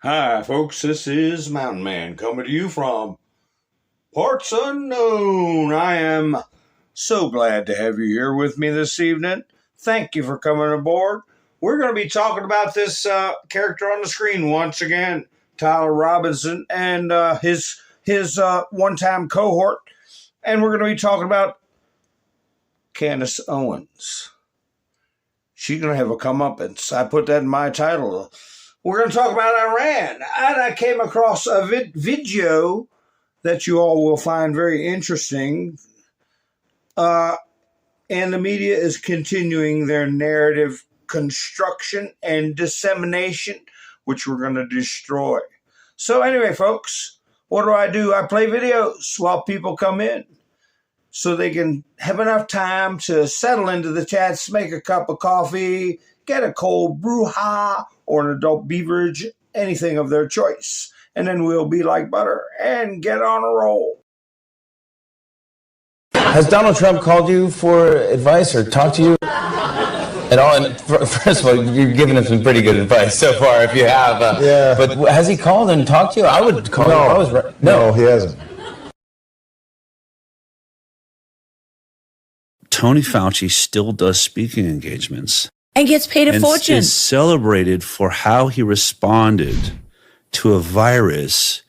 Hi, folks. This is Mountain Man coming to you from parts unknown. I am so glad to have you here with me this evening. Thank you for coming aboard. We're going to be talking about this character on the screen once again, Tyler Robinson, and his one-time cohort. And we're going to be talking about Candace Owens. She's going to have a comeuppance. I put that in my title. We're going to talk about Iran. And I came across a video that you all will find very interesting. And the media is continuing their narrative construction and dissemination, which we're going to destroy. So anyway, folks, what do? I play videos while people come in so they can have enough time to settle into the chats, make a cup of coffee, get a cold brouhaha or an adult beverage, anything of their choice. And then we'll be like butter and get on a roll. Has Donald Trump called you for advice or talked to you at all? And first of all, you're giving him some pretty good advice so far, if you have. Yeah. But has he called and talked to you? I would call him. I was right. No, he hasn't. Tony Fauci still does speaking engagements. And gets paid a fortune. And is celebrated for how he responded to a virus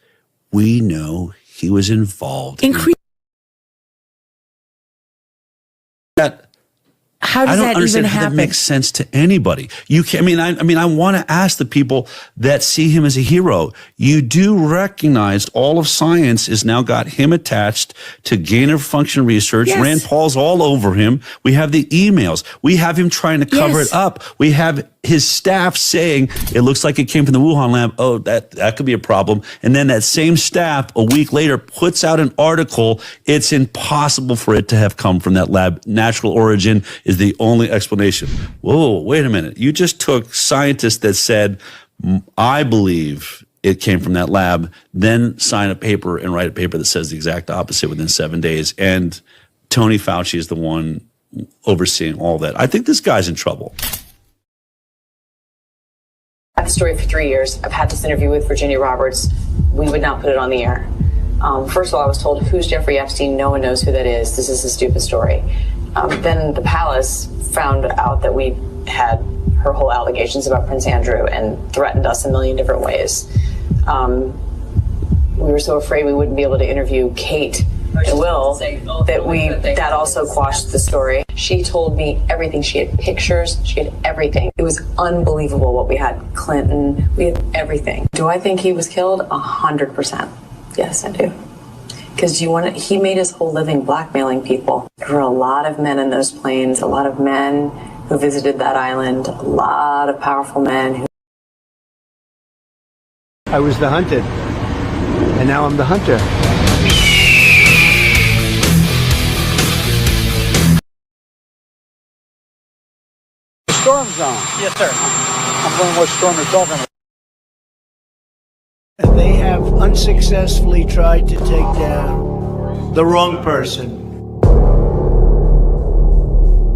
we know he was involved in. How does that even happen? That makes sense to anybody. You can, I mean, I want to ask the people that see him as a hero. You do recognize all of science has now got him attached to gain of function research. Yes. Rand Paul's all over him. We have the emails. We have him trying to cover it up. We have his staff saying it looks like it came from the Wuhan lab. Oh, that could be a problem. And then that same staff a week later puts out an article. It's impossible for it to have come from that lab. Natural origin is the only explanation. Whoa, wait a minute. You just took scientists that said, I believe it came from that lab, then sign a paper and write a paper that says the exact opposite within 7 days. And Tony Fauci is the one overseeing all that. I think this guy's in trouble. I've had the story for 3 years. I've had this interview with Virginia Roberts. We would not put it on the air. First of all, I was told, who's Jeffrey Epstein? No one knows who that is. This is a stupid story. Then the palace found out that we had her whole allegations about Prince Andrew and threatened us a million different ways. We were so afraid we wouldn't be able to interview Kate and Will that also quashed the story. She told me everything. She had pictures. She had everything. It was unbelievable what we had. Clinton, we had everything. Do I think he was killed? 100%. Yes, I do. Because he made his whole living blackmailing people. There were a lot of men in those planes, a lot of men who visited that island, a lot of powerful men who... I was the hunted, and now I'm the hunter. The storm's on. Yes, sir. I'm wondering what storm you're talking about. They have unsuccessfully tried to take down the wrong person.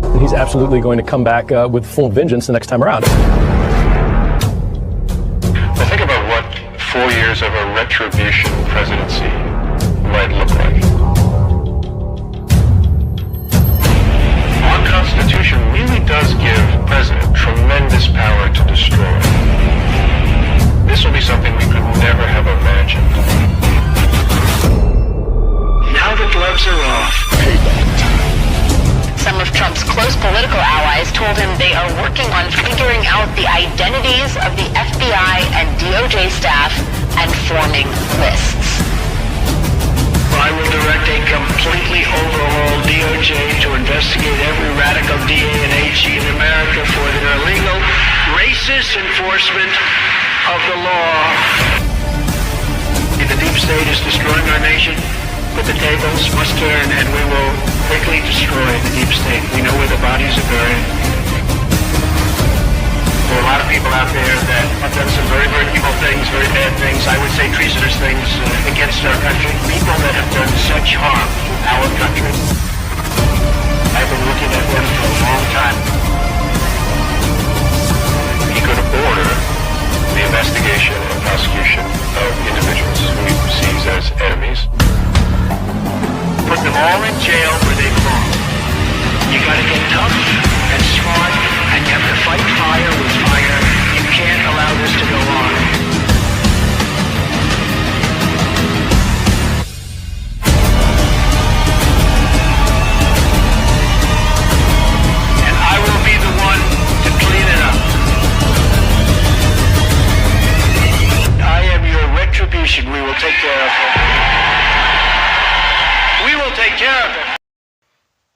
And he's absolutely going to come back with full vengeance the next time around. I think about what 4 years of a retribution presidency might look like. Our Constitution really does give the president tremendous power to destroy. This will be something we could never have imagined. Now the gloves are off. Some of Trump's close political allies told him they are working on figuring out the identities of the FBI and DOJ staff and forming lists. I will direct a completely overhauled DOJ to investigate every radical DA and AG in America for their illegal, racist enforcement of the law. The deep state is destroying our nation, but the tables must turn and we will quickly destroy the deep state. We know where the bodies are buried. There are a lot of people out there that have done some very, very evil things, very bad things, I would say treasonous things against our country. People that have done such harm to our country. I've been looking at them for a long time. He could order the investigation and prosecution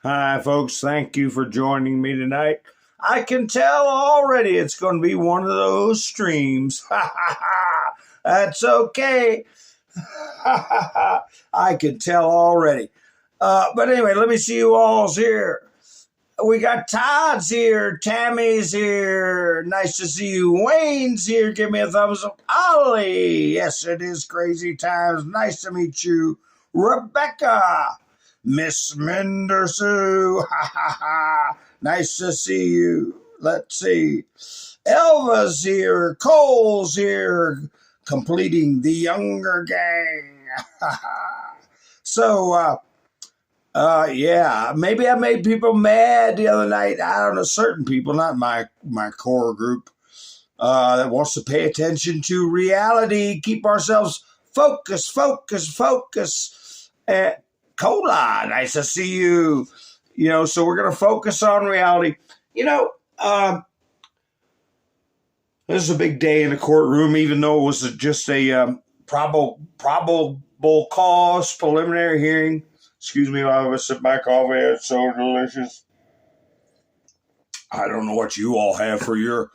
Hi, folks. Thank you for joining me tonight. I can tell already it's going to be one of those streams. Ha ha ha. That's okay. Ha ha ha. I can tell already. But anyway, let me see you all's here. We got Todd's here. Tammy's here. Nice to see you. Wayne's here. Give me a thumbs up. Ollie. Yes, it is crazy times. Nice to meet you. Rebecca. Miss Mendersu. Ha ha ha. Nice to see you. Let's see. Elva's here. Cole's here. Completing the younger gang. Ha ha. So, yeah, maybe I made people mad the other night. I don't know, certain people, not my core group, that wants to pay attention to reality, keep ourselves focused. Cola, nice to see you. So we're going to focus on reality. This is a big day in the courtroom, even though it was just a probable cause preliminary hearing. Excuse me while I sip my coffee. It's so delicious. I don't know what you all have for your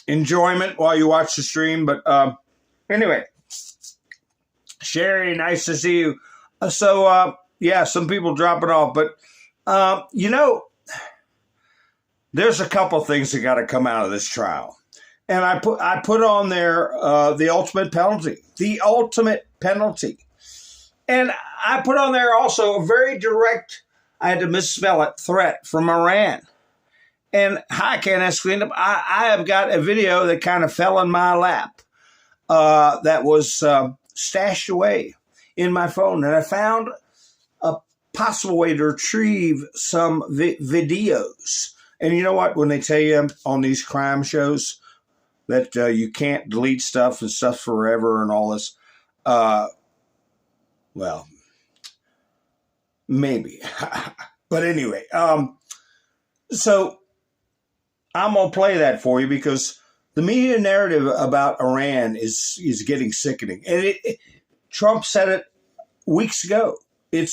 enjoyment while you watch the stream, but anyway. Sherry, nice to see you. Yeah, some people dropping off, but there's a couple things that got to come out of this trial. And I put on there the ultimate penalty. The ultimate penalty. And I put on there also a very direct, I had to misspell it, threat from Iran. And hi, Candace, cleaned up. I have got a video that kind of fell in my lap that was stashed away in my phone. And I found a possible way to retrieve some videos. And you know what? When they tell you on these crime shows that you can't delete stuff and stuff forever and all this, well, maybe. But anyway, so I'm going to play that for you because the media narrative about Iran is getting sickening. And Trump said it weeks ago. He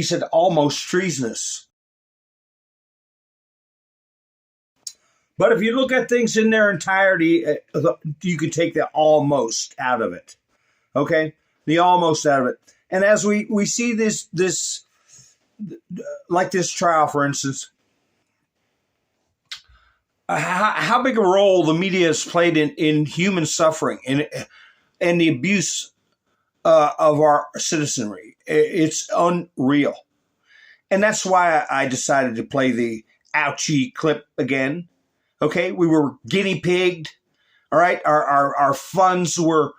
said almost treasonous. But if you look at things in their entirety, you could take the almost out of it. Okay? The almost out of it. And as we see this, like this trial, for instance, how big a role the media has played in human suffering and the abuse of our citizenry. It's unreal. And that's why I decided to play the ouchie clip again. Okay, we were guinea pigged. All right, our funds were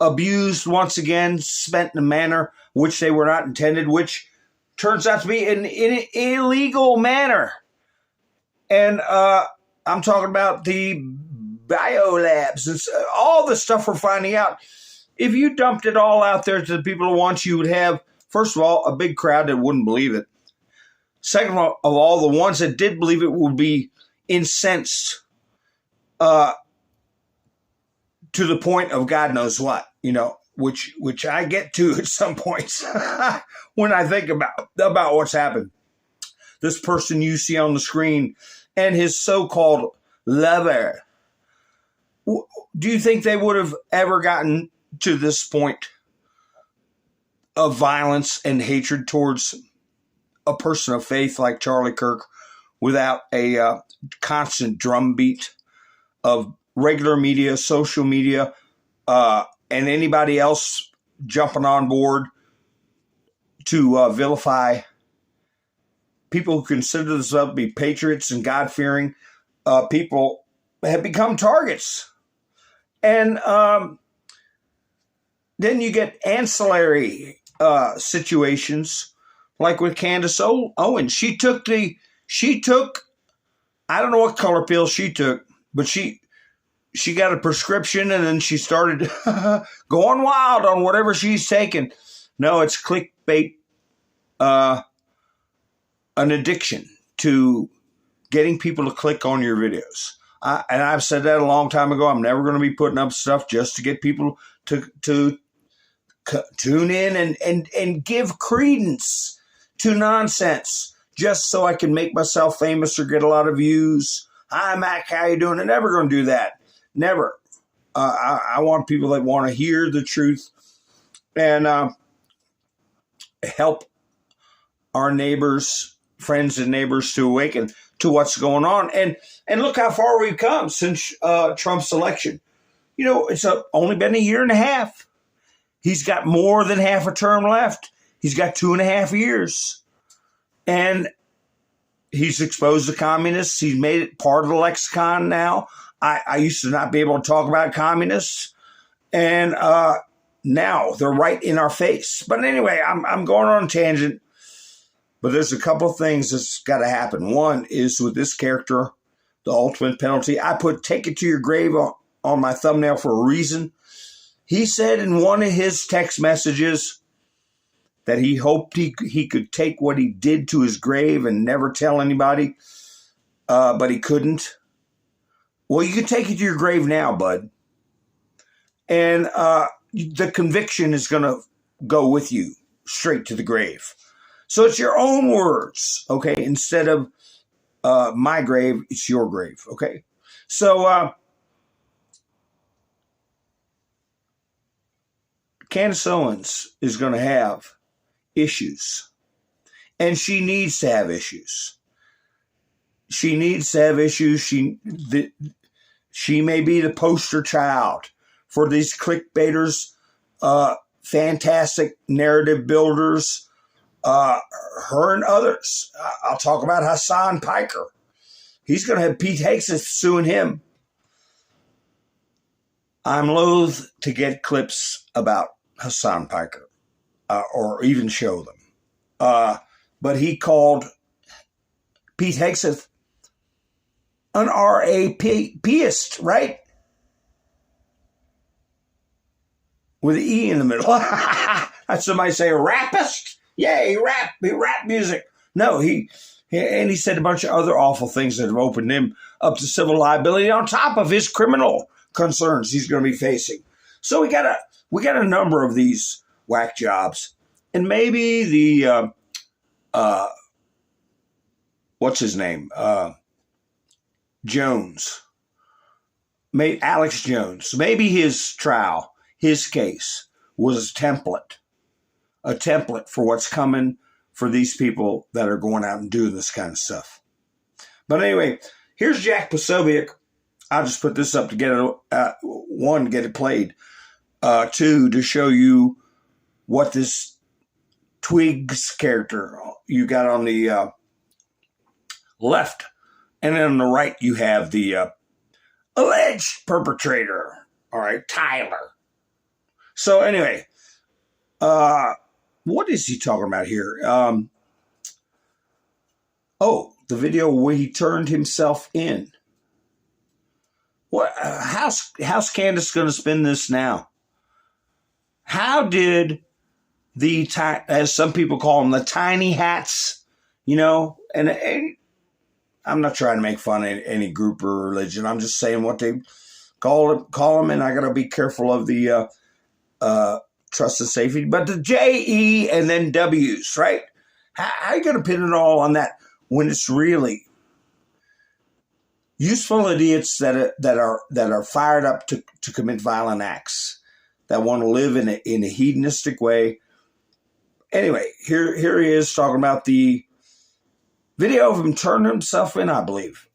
abused once again, spent in a manner which they were not intended, which turns out to be an illegal manner. And I'm talking about the biolabs and all the stuff we're finding out. If you dumped it all out there to the people who want you would have, first of all, a big crowd that wouldn't believe it. Second of all, the ones that did believe it would be incensed to the point of God knows what, which I get to at some points when I think about what's happened. This person you see on the screen and his so-called lover. Do you think they would have ever gotten to this point of violence and hatred towards a person of faith like Charlie Kirk without a constant drumbeat of regular media, social media, and anybody else jumping on board to vilify people who consider themselves to be patriots and God-fearing people have become targets. And then you get ancillary situations like with Candace Owens. She took, I don't know what color pill she took, but she got a prescription and then she started going wild on whatever she's taking. No, it's clickbait, an addiction to getting people to click on your videos. And I've said that a long time ago. I'm never going to be putting up stuff just to get people to tune in and give credence to nonsense, just so I can make myself famous or get a lot of views. Hi, Mac, how you doing? I'm never going to do that. Never. I want people that want to hear the truth and help our neighbors, friends and neighbors to awaken to what's going on. And look how far we've come since Trump's election. You know, it's only been a year and a half. He's got more than half a term left. He's got 2.5 years. And he's exposed the communists. He's made it part of the lexicon now. I used to not be able to talk about communists. And now they're right in our face. But anyway, I'm going on a tangent. But there's a couple of things that's got to happen. One is with this character, the ultimate penalty. I put "take it to your grave" on my thumbnail for a reason. He said in one of his text messages that he hoped he could take what he did to his grave and never tell anybody, but he couldn't. Well, you can take it to your grave now, bud. And the conviction is going to go with you straight to the grave. So it's your own words, okay? Instead of my grave, it's your grave, okay? So Candace Owens is going to have issues. And she needs to have issues. She needs to have issues. She may be the poster child for these clickbaiters, fantastic narrative builders, her and others. I'll talk about Hassan Piker. He's going to have Pete Hegseth suing him. I'm loath to get clips about Hassan Piker or even show them. But he called Pete Hegseth an RAPist, right? With an E in the middle. Somebody say a rapist? Yeah, he rap music. No, he said a bunch of other awful things that have opened him up to civil liability on top of his criminal concerns he's going to be facing. So we got a number of these whack jobs, and maybe the what's his name? Alex Jones. Maybe his trial, his case was a template for what's coming for these people that are going out and doing this kind of stuff. But anyway, here's Jack Posobiec. I'll just put this up to get it, one, get it played. Two, to show you what this Twigs character you got on the left. And then on the right, you have the alleged perpetrator. All right, Tyler. So anyway, what is he talking about here? The video where he turned himself in. What? How's Candace going to spin this now? How did as some people call them, the tiny hats, and I'm not trying to make fun of any group or religion. I'm just saying what they call them, and I got to be careful of the trust and safety. But the J-E and then W's, right? How are you going to pin it all on that when it's really useful idiots that are fired up to commit violent acts, that want to live in a hedonistic way? Anyway, here he is talking about the video of him turning himself in, I believe.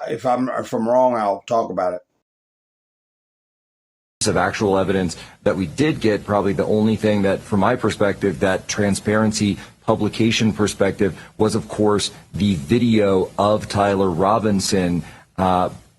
If I'm wrong, I'll talk about it. Of actual evidence that we did get, probably the only thing that, from my perspective, that transparency publication perspective, was, of course, the video of Tyler Robinson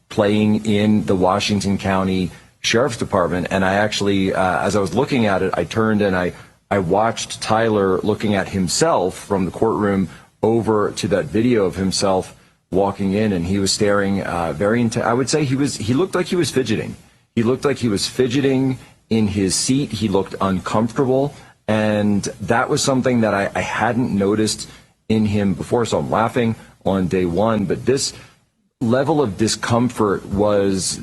playing in the Washington County Sheriff's Department. And I actually, as I was looking at it, I turned and I watched Tyler looking at himself from the courtroom over to that video of himself walking in, and he was staring very I would say he looked like he was fidgeting. He looked like he was fidgeting in his seat. He looked uncomfortable, and that was something that I hadn't noticed in him before. So I'm laughing on day one, but this level of discomfort was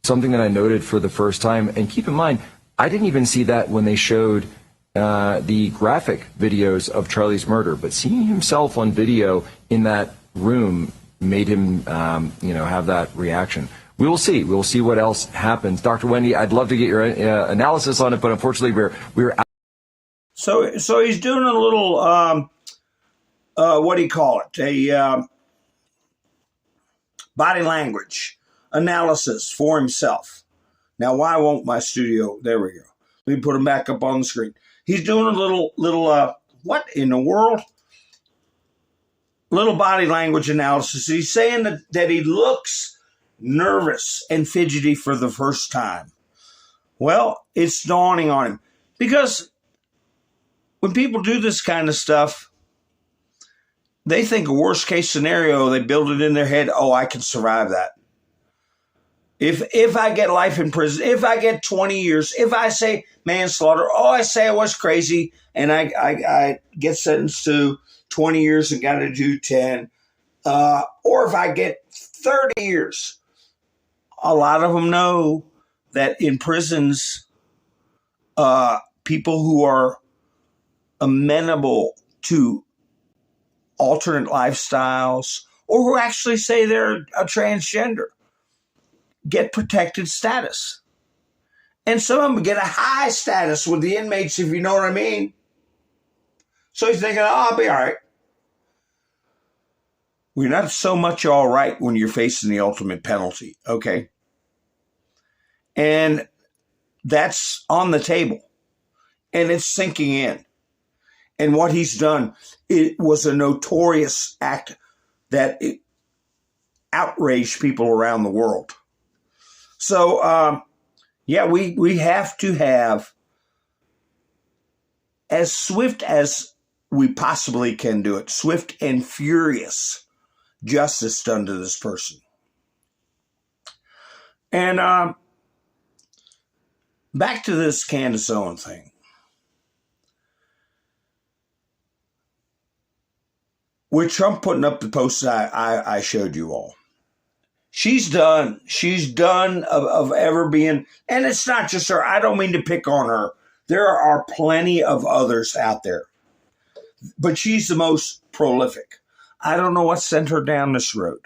something that I noted for the first time. And keep in mind, I didn't even see that when they showed the graphic videos of Charlie's murder, but seeing himself on video in that room made him, have that reaction. We will see. We will see what else happens. Dr. Wendy, I'd love to get your analysis on it, but unfortunately we're out. So he's doing a little, what do you call it? A body language analysis for himself. Now, why won't my studio? There we go. Let me put him back up on the screen. He's doing a little, what in the world? Little body language analysis. He's saying that he looks nervous and fidgety for the first time. Well, it's dawning on him. Because when people do this kind of stuff, they think a worst case scenario, they build it in their head, oh, I can survive that. If I get life in prison, if I get 20 years, if I say manslaughter, I say I was crazy and I get sentenced to 20 years and got to do 10, or if I get 30 years, a lot of them know that in prisons, people who are amenable to alternate lifestyles or who actually say they're a transgender get protected status. And some of them get a high status with the inmates, if you know what I mean. So he's thinking, I'll be all right. We're not so much all right when you're facing the ultimate penalty, okay? And that's on the table. And it's sinking in. And what he's done, it was a notorious act that outraged people around the world. So, we have to have, as swift as we possibly can do it, swift and furious justice done to this person. And back to this Candace Owen thing. With Trump putting up the posts I showed you all. She's done. She's done of ever being, and it's not just her. I don't mean to pick on her. There are plenty of others out there. But she's the most prolific. I don't know what sent her down this road.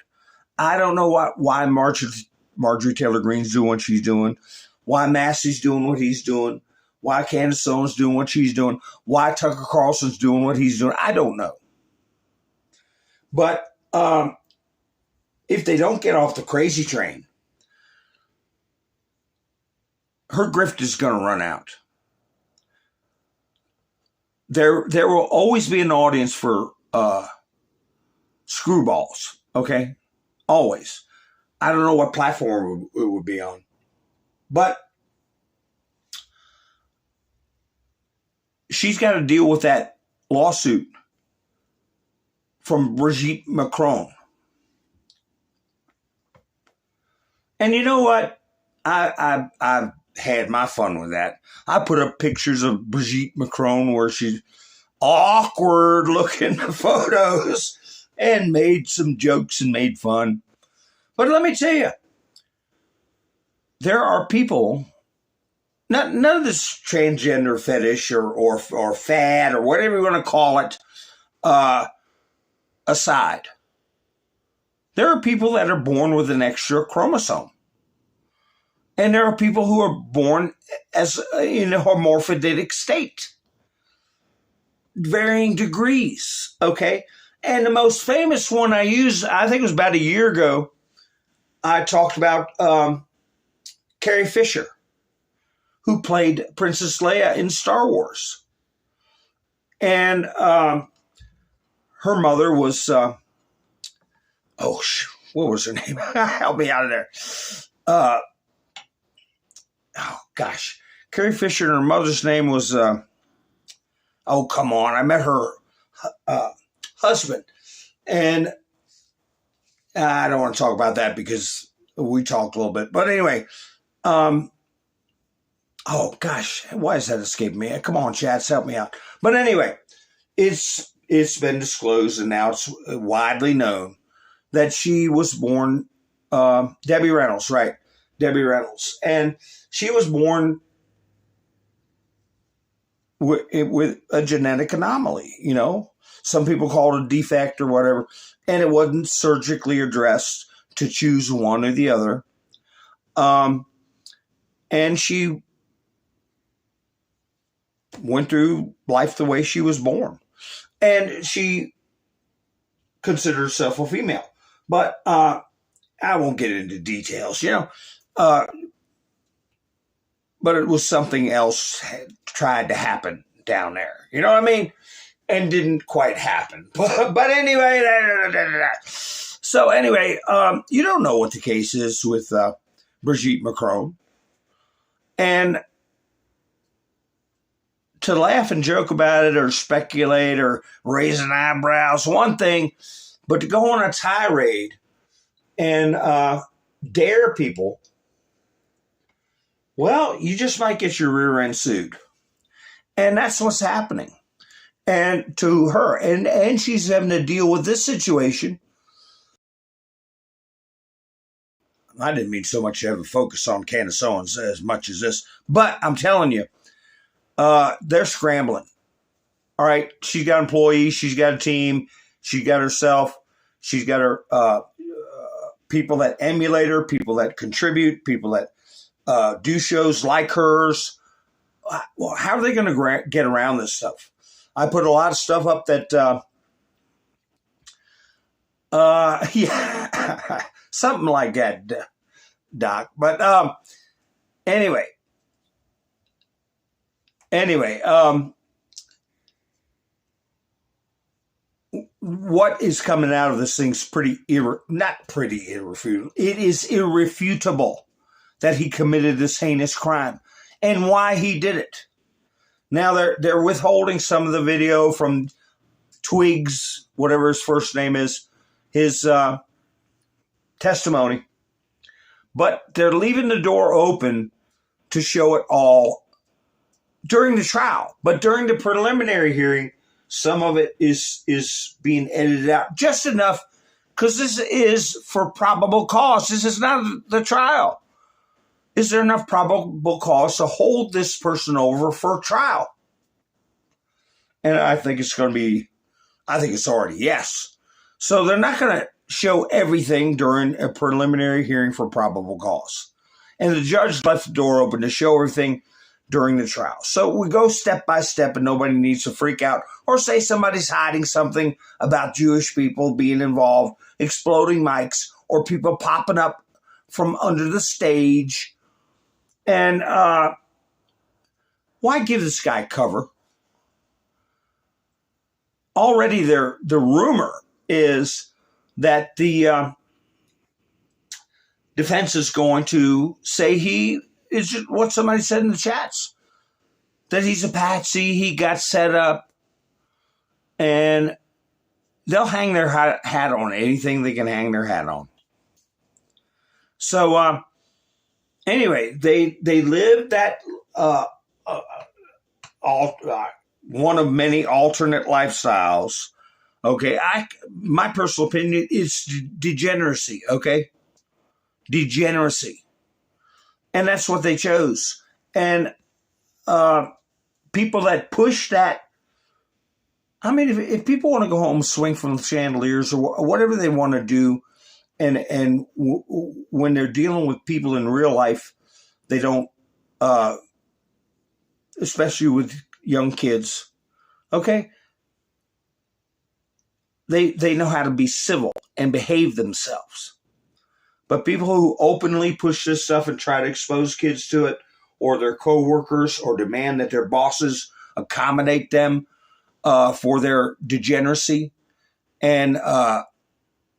I don't know why Marjorie Taylor Greene's doing what she's doing, why Massey's doing what he's doing, why Candace Owens doing what she's doing, why Tucker Carlson's doing what he's doing. I don't know. But if they don't get off the crazy train, her grift is going to run out. There will always be an audience for screwballs, okay? Always. I don't know what platform it would be on. But she's got to deal with that lawsuit from Brigitte Macron. And you know what? I've had my fun with that. I put up pictures of Brigitte Macron where she's awkward looking photos and made some jokes and made fun. But let me tell you, there are people, none of this transgender fetish or fad or whatever you want to call it, aside. There are people that are born with an extra chromosome. And there are people who are born as in a hermaphroditic state. Varying degrees, okay? And the most famous one I used, I think it was about a year ago, I talked about Carrie Fisher, who played Princess Leia in Star Wars. And her mother was, what was her name? Help me out of there. Carrie Fisher, and her mother's name was, come on. I met her husband. And I don't want to talk about that because we talked a little bit. But anyway, why is that escaping me? Come on, chats, help me out. But anyway, it's been disclosed and now it's widely known that she was born, Debbie Reynolds, right? Debbie Reynolds. And she was born with a genetic anomaly, you know. Some people call it a defect or whatever, and it wasn't surgically addressed to choose one or the other. And she went through life the way she was born. And she considered herself a female. But I won't get into details, you know. But it was something else had tried to happen down there. You know what I mean? And didn't quite happen. But anyway, so anyway, you don't know what the case is with Brigitte Macron. And to laugh and joke about it or speculate or raise an eyebrows, one thing, but to go on a tirade and dare people, well, you just might get your rear end sued. And that's what's happening. And to her, and she's having to deal with this situation. I didn't mean so much to have a focus on Candace Owens as much as this, but I'm telling you, they're scrambling. All right, she's got employees, she's got a team, she's got herself, she's got her people that emulate her, people that contribute, people that do shows like hers. Well, how are they going to get around this stuff? I put a lot of stuff up that, yeah, something like that, Doc. But anyway, what is coming out of this thing's not pretty irrefutable. It is irrefutable that he committed this heinous crime and why he did it. Now they're withholding some of the video from Twigs, whatever his first name is, his testimony. But they're leaving the door open to show it all during the trial. But during the preliminary hearing, some of it is being edited out just enough because this is for probable cause. This is not the trial. Is there enough probable cause to hold this person over for trial? And I think it's already yes. So they're not going to show everything during a preliminary hearing for probable cause. And the judge left the door open to show everything during the trial. So we go step by step and nobody needs to freak out or say somebody's hiding something about Jewish people being involved, exploding mics, or people popping up from under the stage. And why give this guy cover? Already the rumor is that the defense is going to say he is just what somebody said in the chats, that he's a patsy, he got set up, and they'll hang their hat on anything they can hang their hat on. So anyway, they lived that one of many alternate lifestyles. Okay, my personal opinion is degeneracy. Okay, degeneracy, and that's what they chose. And people that push that. I mean, if people want to go home, swing from the chandeliers, or whatever they want to do. And when they're dealing with people in real life, they don't, especially with young kids, okay? They know how to be civil and behave themselves. But people who openly push this stuff and try to expose kids to it, or their coworkers, or demand that their bosses accommodate them for their degeneracy, and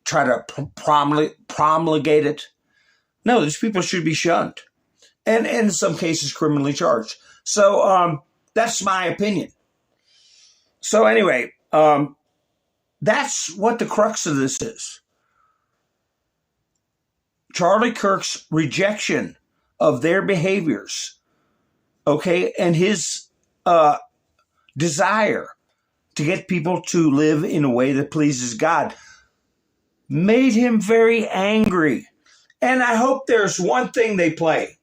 try to promulgate it. No, these people should be shunned. And in some cases, criminally charged. So that's my opinion. So anyway, that's what the crux of this is. Charlie Kirk's rejection of their behaviors, okay, and his desire to get people to live in a way that pleases God made him very angry. And I hope there's one thing they play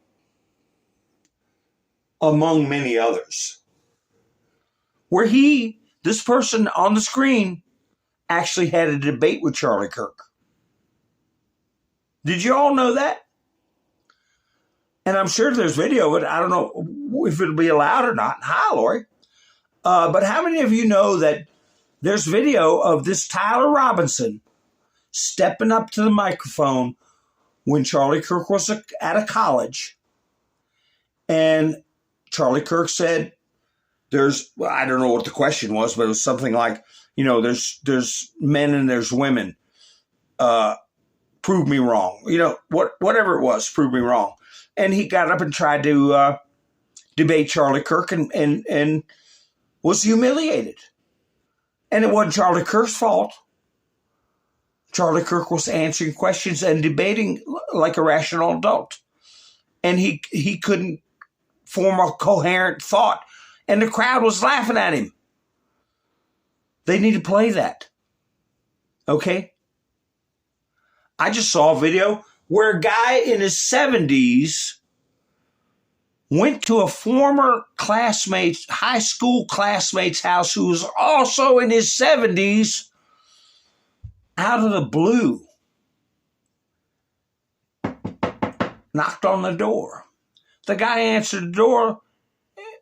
among many others. where this person on the screen, actually had a debate with Charlie Kirk. Did you all know that? And I'm sure there's video of it. I don't know if it'll be allowed or not. Hi, Lori. But how many of you know that there's video of this Tyler Robinson stepping up to the microphone when Charlie Kirk was at a college? And Charlie Kirk said, I don't know what the question was, but it was something like, there's men and there's women. Prove me wrong. Whatever it was, prove me wrong. And he got up and tried to debate Charlie Kirk and was humiliated. And it wasn't Charlie Kirk's fault. Charlie Kirk was answering questions and debating like a rational adult. And he couldn't form a coherent thought. And the crowd was laughing at him. They need to play that. Okay? I just saw a video where a guy in his 70s went to a former high school classmate's house who was also in his 70s out of the blue. Knocked on the door. The guy answered the door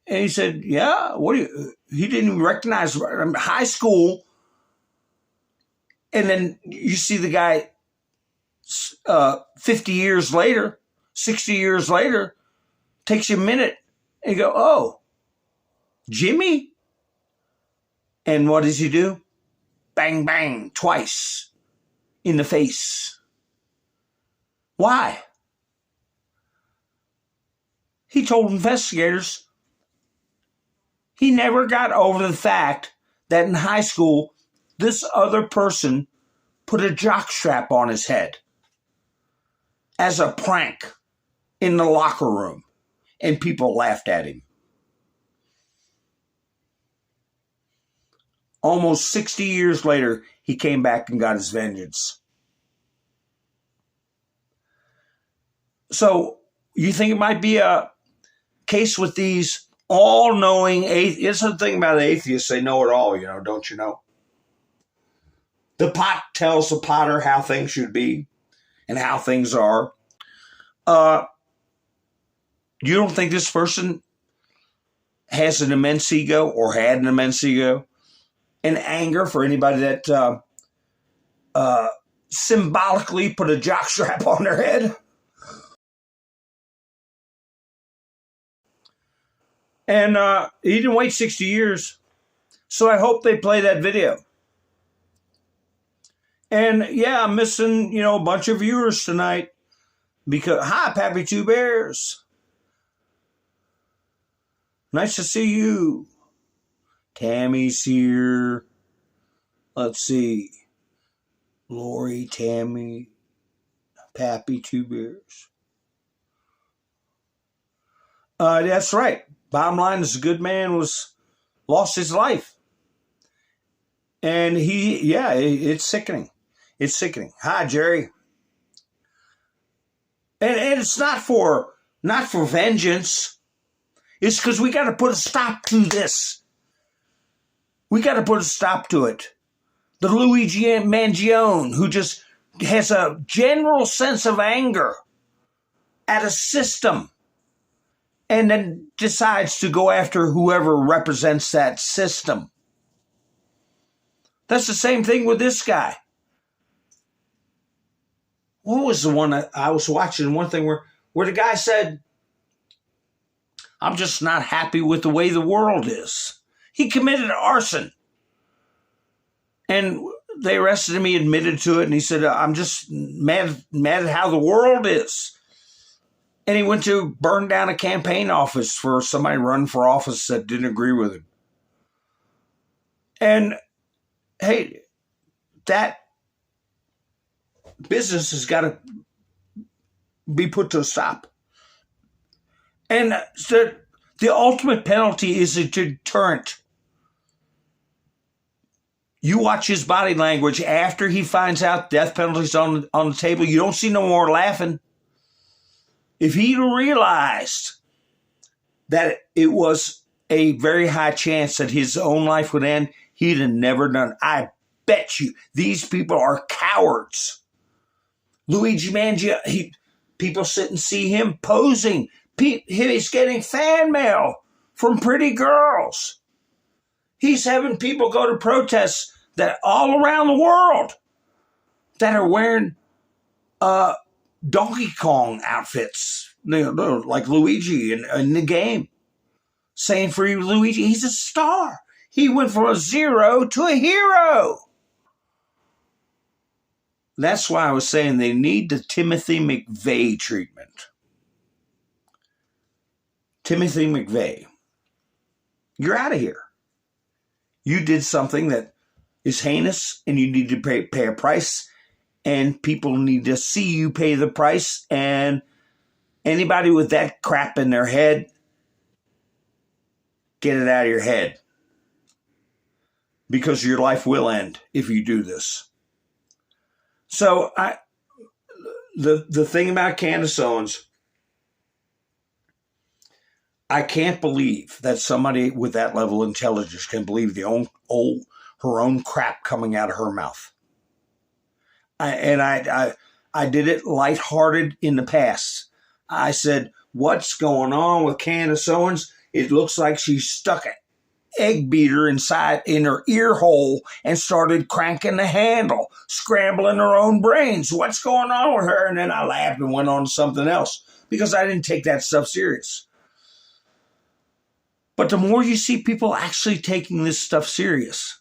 and he said, yeah, he didn't even recognize high school. And then you see the guy 50 years later, 60 years later, takes you a minute and you go, oh, Jimmy? And what does he do? Bang, bang, twice in the face. Why? He told investigators he never got over the fact that in high school, this other person put a jockstrap on his head as a prank in the locker room, and people laughed at him. Almost 60 years later, he came back and got his vengeance. So you think it might be a case with these all-knowing atheists? It's the thing about atheists, they know it all, don't you know? The pot tells the potter how things should be and how things are. You don't think this person has an immense ego or had an immense ego and anger for anybody that symbolically put a jockstrap on their head? And he didn't wait 60 years. So I hope they play that video. And yeah, I'm missing, a bunch of viewers tonight because, hi, Pappy Two Bears. Nice to see you. Tammy's here. Let's see. Lori, Tammy, Pappy Two Bears. That's right. Bottom line is a good man lost his life. And it's sickening. It's sickening. Hi, Jerry. And it's not for vengeance. It's because we got to put a stop to this. We got to put a stop to it. The Luigi Mangione, who just has a general sense of anger at a system and then decides to go after whoever represents that system. That's the same thing with this guy. What was the one I was watching? One thing where the guy said, I'm just not happy with the way the world is. He committed arson. And they arrested him. He admitted to it. And he said, I'm just mad at how the world is. And he went to burn down a campaign office for somebody running for office that didn't agree with him. And hey, that business has got to be put to a stop. And the ultimate penalty is a deterrent. You watch his body language after he finds out death penalty's on the table. You don't see no more laughing. If he realized that it was a very high chance that his own life would end, he'd have never done it. I bet you these people are cowards. Luigi Mangione, people sit and see him posing. He's getting fan mail from pretty girls. He's having people go to protests that all around the world that are wearing Donkey Kong outfits, like Luigi in the game, saying free Luigi. He's a star. He went from a zero to a hero. That's why I was saying they need the Timothy McVeigh treatment. Timothy McVeigh, you're out of here. You did something that is heinous, and you need to pay a price, and people need to see you pay the price, and anybody with that crap in their head, get it out of your head. Because your life will end if you do this. So the thing about Candace Owens, I can't believe that somebody with that level of intelligence can believe her own crap coming out of her mouth. I did it lighthearted in the past. I said, what's going on with Candace Owens? It looks like she stuck an egg beater inside in her ear hole and started cranking the handle, scrambling her own brains. What's going on with her? And then I laughed and went on to something else because I didn't take that stuff serious. But the more you see people actually taking this stuff serious,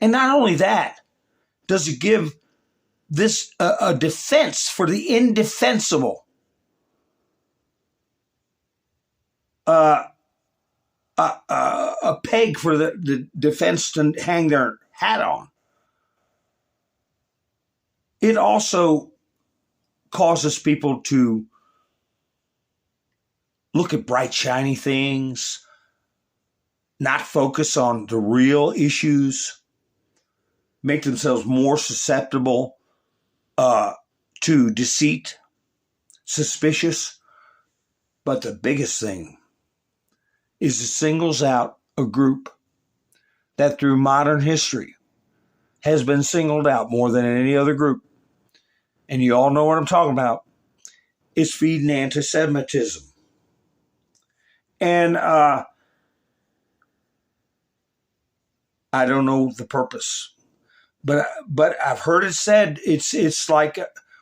and not only that, does it give this a defense for the indefensible. A peg for the defense to hang their hat on. It also causes people to look at bright, shiny things, not focus on the real issues, make themselves more susceptible to deceit, suspicious. But the biggest thing is it singles out a group that through modern history has been singled out more than any other group. And you all know what I'm talking about. It's feeding anti-Semitism. And I don't know the purpose. But I've heard it said it's like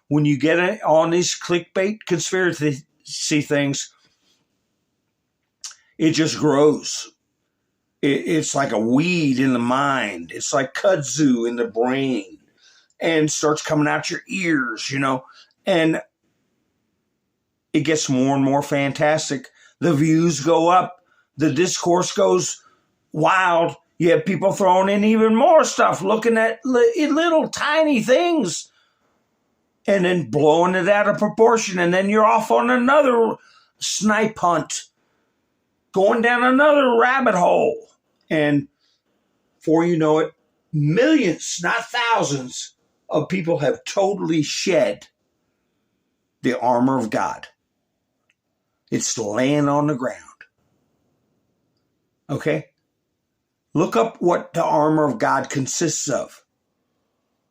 when you get on these clickbait conspiracy things, it just grows. It's like a weed in the mind. It's like kudzu in the brain and starts coming out your ears, and it gets more and more fantastic. The views go up. The discourse goes wild. You have people throwing in even more stuff, looking at little tiny things and then blowing it out of proportion. And then you're off on another snipe hunt, going down another rabbit hole. And before you know it, millions, not thousands, of people have totally shed the armor of God. It's laying on the ground. Okay? Look up what the armor of God consists of.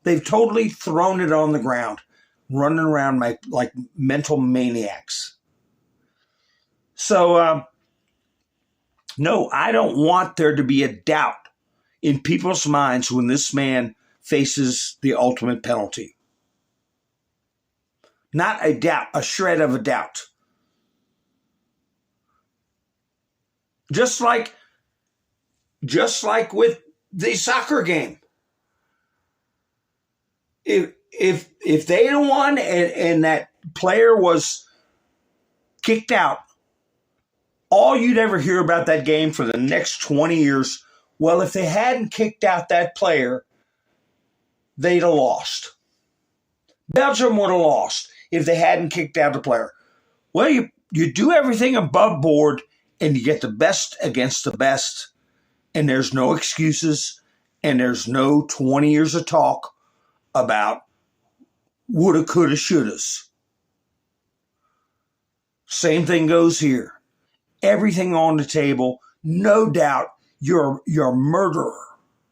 They've totally thrown it on the ground, running around like mental maniacs. So, no, I don't want there to be a doubt in people's minds when this man faces the ultimate penalty. Not a doubt, a shred of a doubt. Just like with the soccer game. If they had won and that player was kicked out, all you'd ever hear about that game for the next 20 years, well, if they hadn't kicked out that player, they'd have lost. Belgium would have lost if they hadn't kicked out the player. Well, you do everything above board and you get the best against the best, and there's no excuses, and there's no 20 years of talk about woulda, coulda, shouldas. Same thing goes here. Everything on the table, no doubt you're a murderer.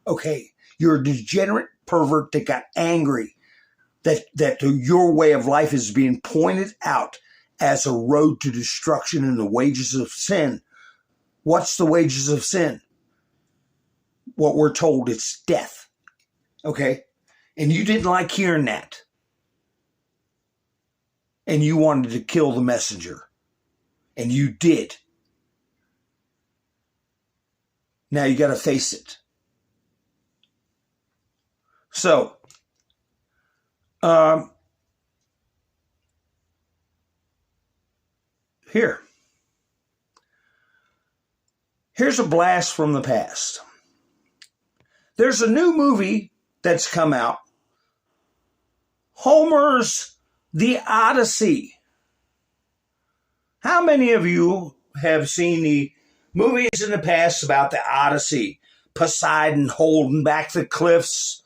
Okay, you're a degenerate pervert that got angry that your way of life is being pointed out as a road to destruction and the wages of sin. What's the wages of sin? What we're told, it's death. Okay, and you didn't like hearing that, and you wanted to kill the messenger, and you did. Now you got to face it. So, here's a blast from the past. There's a new movie that's come out, Homer's The Odyssey. How many of you have seen the movies in the past about the Odyssey? Poseidon holding back the cliffs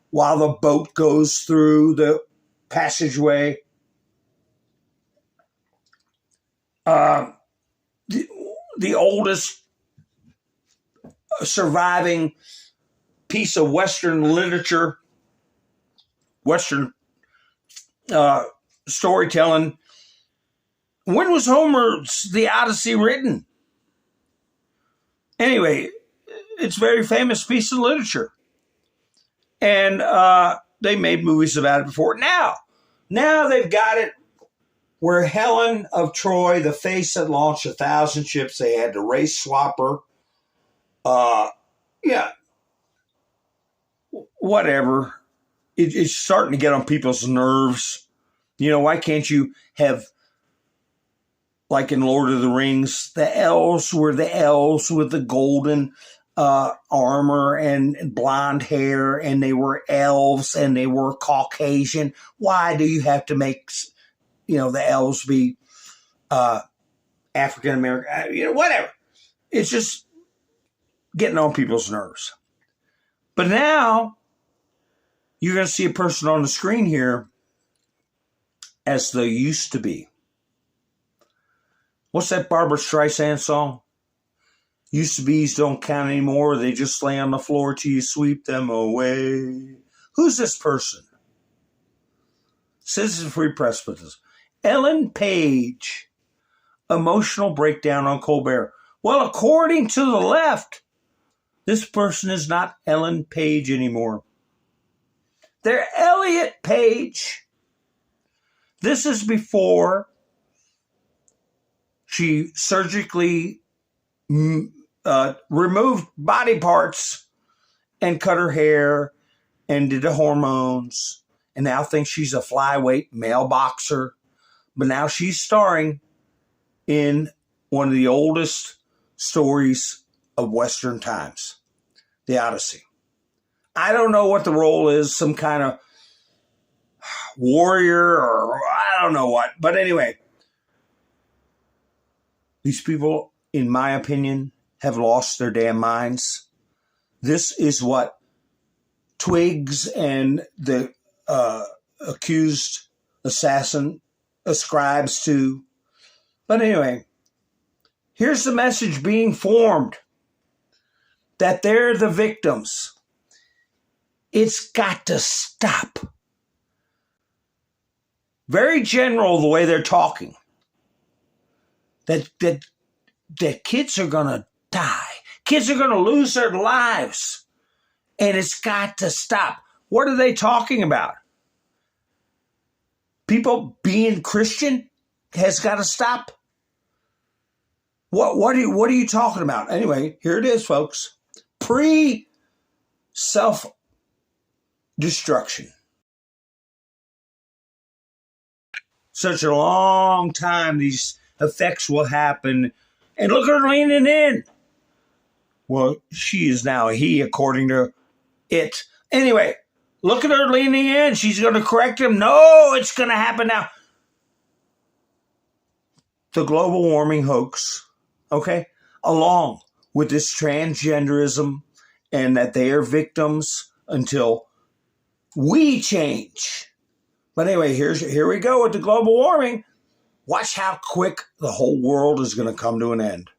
while the boat goes through the passageway. The oldest surviving piece of Western literature, Western storytelling. When was Homer's The Odyssey written? Anyway, it's a very famous piece of literature. And they made movies about it before. Now they've got it where Helen of Troy, the face that launched 1,000 ships, they had to race swap her. Whatever. It's starting to get on people's nerves. You know, why can't you have, like in Lord of the Rings, the elves were the elves with the golden armor and blonde hair, and they were elves and they were Caucasian. Why do you have to make, the elves be African American? Whatever. It's just getting on people's nerves. But now you're going to see a person on the screen here as they used to be. What's that Barbra Streisand song? Used to be's don't count anymore. They just lay on the floor till you sweep them away. Who's this person? Citizen Free Press put this. Ellen Page. Emotional breakdown on Colbert. Well, according to the left, this person is not Ellen Page anymore. They're Elliot Page. This is before she surgically removed body parts and cut her hair and did the hormones and now thinks she's a flyweight male boxer. But now she's starring in one of the oldest stories of Western times, The Odyssey. I don't know what the role is, some kind of warrior or I don't know what. But anyway, these people, in my opinion, have lost their damn minds. This is what Twiggs and the accused assassin ascribes to. But anyway, here's the message being formed that they're the victims. It's got to stop. Very general the way they're talking. That kids are going to die. Kids are going to lose their lives. And it's got to stop. What are they talking about? People being Christian has got to stop. What are you talking about? Anyway, here it is, folks. Self-destruction. Such a long time these effects will happen. And look at her leaning in. Well, she is now a he, according to it. Anyway, look at her leaning in. She's going to correct him. No, it's going to happen now. The global warming hoax, okay, along with this transgenderism and that they are victims until we change. But anyway, here we go with the global warming. Watch how quick the whole world is going to come to an end.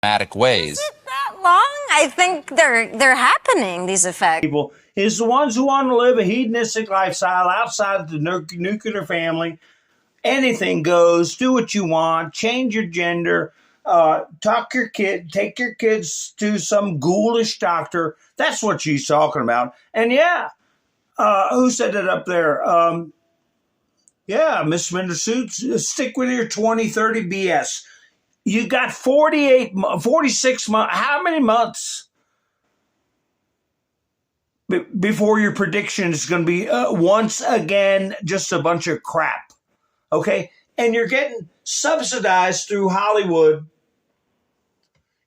dramatic ways. That long? I think they're happening, these effects. People is the ones who want to live a hedonistic lifestyle outside of the nuclear family. Anything goes. Do what you want. Change your gender. Take your kids to some ghoulish doctor. That's what she's talking about. And yeah, who said it up there? Yeah, Miss Mindersuits, stick with your 2030 BS. You got 46 months. How many months before your prediction is going to be once again just a bunch of crap? Okay? And you're getting subsidized through Hollywood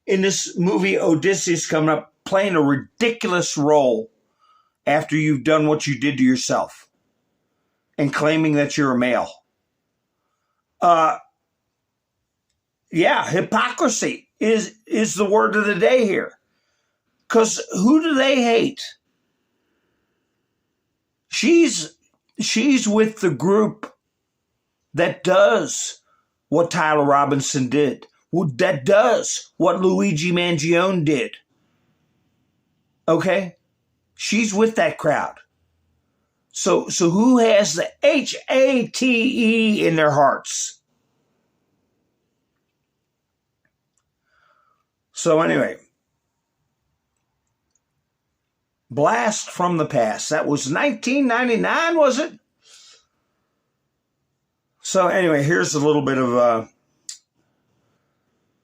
in this movie Odysseus coming up, playing a ridiculous role after you've done what you did to yourself and claiming that you're a male. Yeah, hypocrisy is the word of the day here. Because who do they hate? She's with the group that does what Tyler Robinson did, that does what Luigi Mangione did. Okay? She's with that crowd. So who has the HATE in their hearts? So anyway, blast from the past. That was 1999, was it? So anyway, here's a little bit of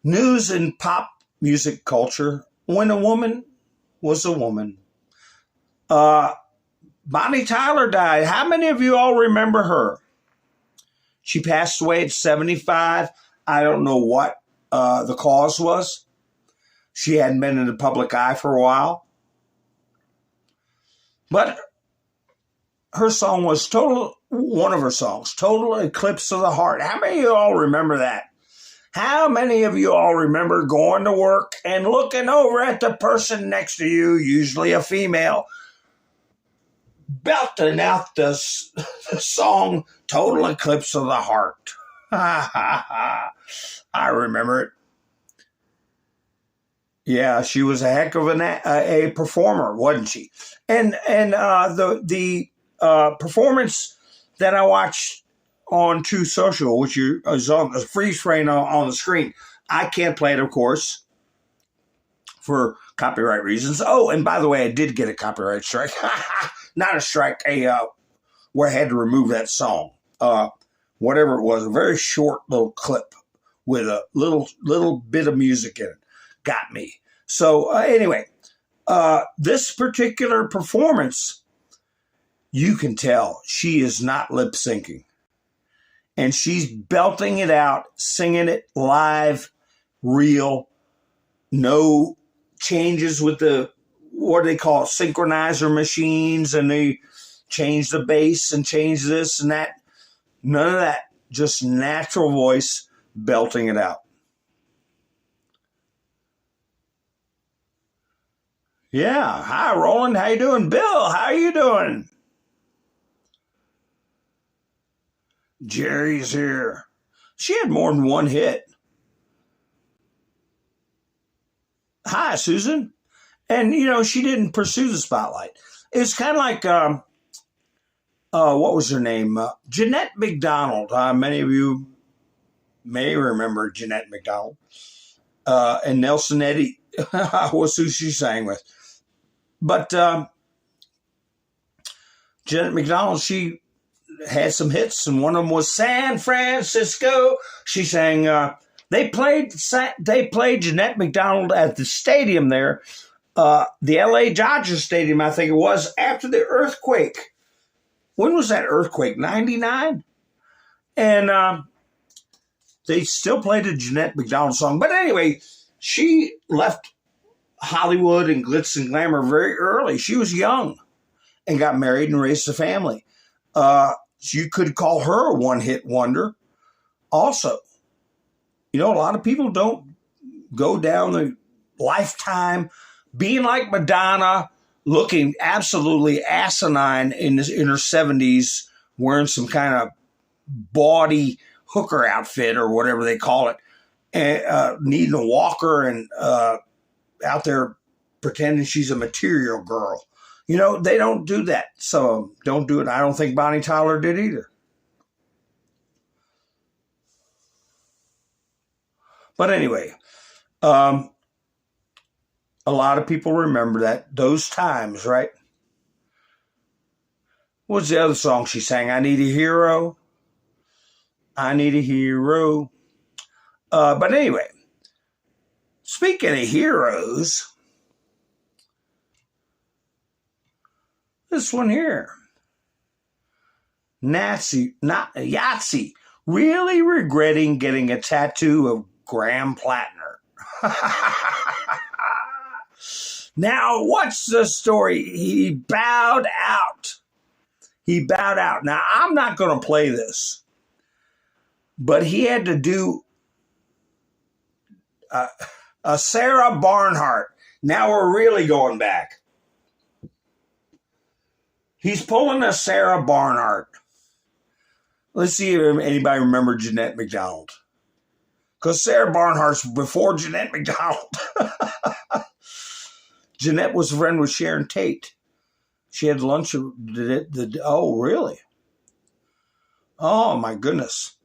news in pop music culture. When a woman was a woman. Bonnie Tyler died. How many of you all remember her? She passed away at 75. I don't know what the cause was. She hadn't been in the public eye for a while. But her song was one of her songs, Total Eclipse of the Heart. How many of you all remember that? How many of you all remember going to work and looking over at the person next to you, usually a female, belting out the song Total Eclipse of the Heart? I remember it. Yeah, she was a heck of a performer, wasn't she? And the performance that I watched on True Social, which is on the freeze frame on the screen, I can't play it, of course, for copyright reasons. Oh, and by the way, I did get a copyright strike. Not a strike, where I had to remove that song. Whatever it was, a very short little clip with a little bit of music in it. Got me. So anyway, this particular performance, you can tell she is not lip syncing. And she's belting it out, singing it live, real, no changes with the, what do they call it, synchronizer machines, and they change the bass and change this and that. None of that. Just natural voice belting it out. Yeah. Hi, Roland. How you doing? Bill, how you doing? Jerry's here. She had more than one hit. Hi, Susan. And, she didn't pursue the spotlight. It's kind of like, what was her name? Jeanette MacDonald. Many of you may remember Jeanette MacDonald. And Nelson Eddy was who she sang with. But Jeanette MacDonald, she had some hits, and one of them was San Francisco. She sang, they played Jeanette MacDonald at the stadium there, the LA Dodgers Stadium, I think it was, after the earthquake. When was that earthquake? 99? And they still played a Jeanette MacDonald song. But anyway, she left Hollywood and glitz and glamour very early. She was young and got married and raised a family. You could call her a one-hit wonder also. A lot of people don't go down the lifetime being like Madonna, looking absolutely asinine in her 70s, wearing some kind of bawdy hooker outfit or whatever they call it, and needing a walker and out there pretending she's a material girl. You know, they don't do that. So don't do it. I don't think Bonnie Tyler did either. But anyway, a lot of people remember those times, right? What's the other song she sang? I Need a Hero. I Need a Hero. But anyway, speaking of heroes, this one here. Yahtzee, really regretting getting a tattoo of Graham Plattner. Now, what's the story? He bowed out. Now, I'm not going to play this, but he had to do a Sarah Barnhart. Now we're really going back. He's pulling a Sarah Barnhart. Let's see if anybody remember Jeanette MacDonald. Because Sarah Barnhart's before Jeanette MacDonald. Jeanette was a friend with Sharon Tate. She had lunch. Oh, really? Oh, my goodness.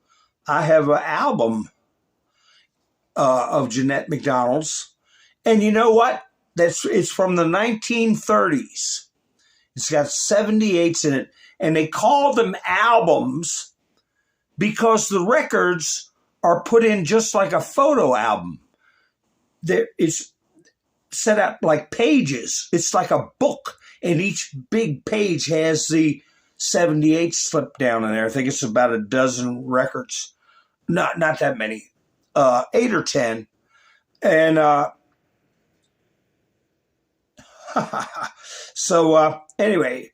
I have an album of Jeanette MacDonald's. And you know what? It's from the 1930s. It's got 78s in it. And they call them albums because the records are put in just like a photo album. It's set up like pages. It's like a book. And each big page has the 78 slipped down in there. I think it's about a dozen records. Not that many. 8 or 10. And so anyway,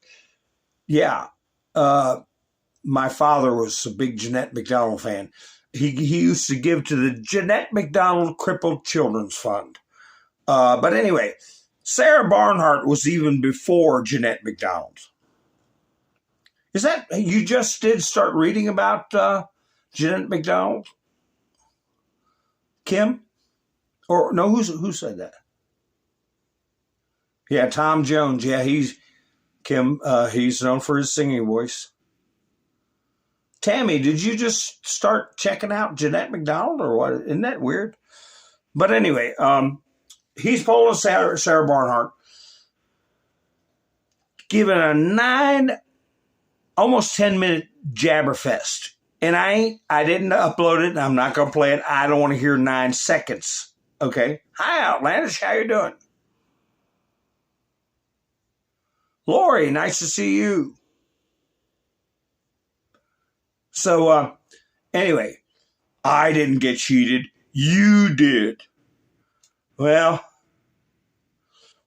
yeah. My father was a big Jeanette MacDonald fan. He used to give to the Jeanette MacDonald Crippled Children's Fund. But anyway, Sarah Barnhart was even before Jeanette MacDonald. Is that, you just did start reading about Jeanette MacDonald? Kim? Or no, who said that? Yeah, Tom Jones. Yeah, he's known for his singing voice. Tammy, did you just start checking out Jeanette MacDonald or what? Isn't that weird? But anyway, he's pulling Sarah Barnhart, giving a 9, almost 10-minute jabberfest. And I didn't upload it, and I'm not going to play it. I don't want to hear 9 seconds. Okay? Hi, Outlandish. How you doing? Lori, nice to see you. So, anyway, I didn't get cheated. You did. Well,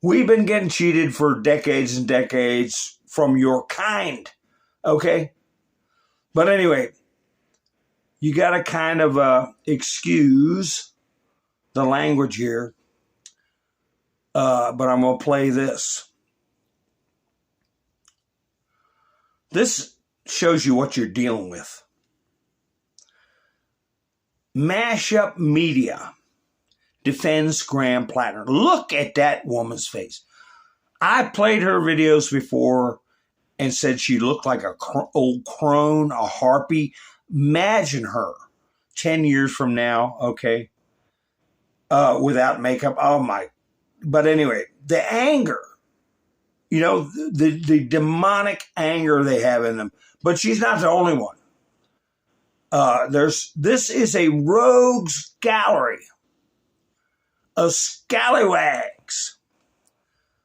we've been getting cheated for decades and decades from your kind. Okay? But anyway, you got to kind of excuse the language here. But I'm going to play this. This shows you what you're dealing with. Mashup Media defends Graham Plattner. Look at that woman's face. I played her videos before and said she looked like a old crone, a harpy. Imagine her 10 years from now, okay, without makeup. Oh, my. But anyway, the anger, you know, the demonic anger they have in them. But she's not the only one. This is a rogues gallery of scallywags.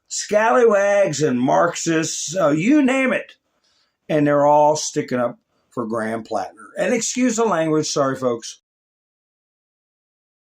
Scallywags and Marxists, you name it. And they're all sticking up for Graham Plattner. And excuse the language, sorry, folks.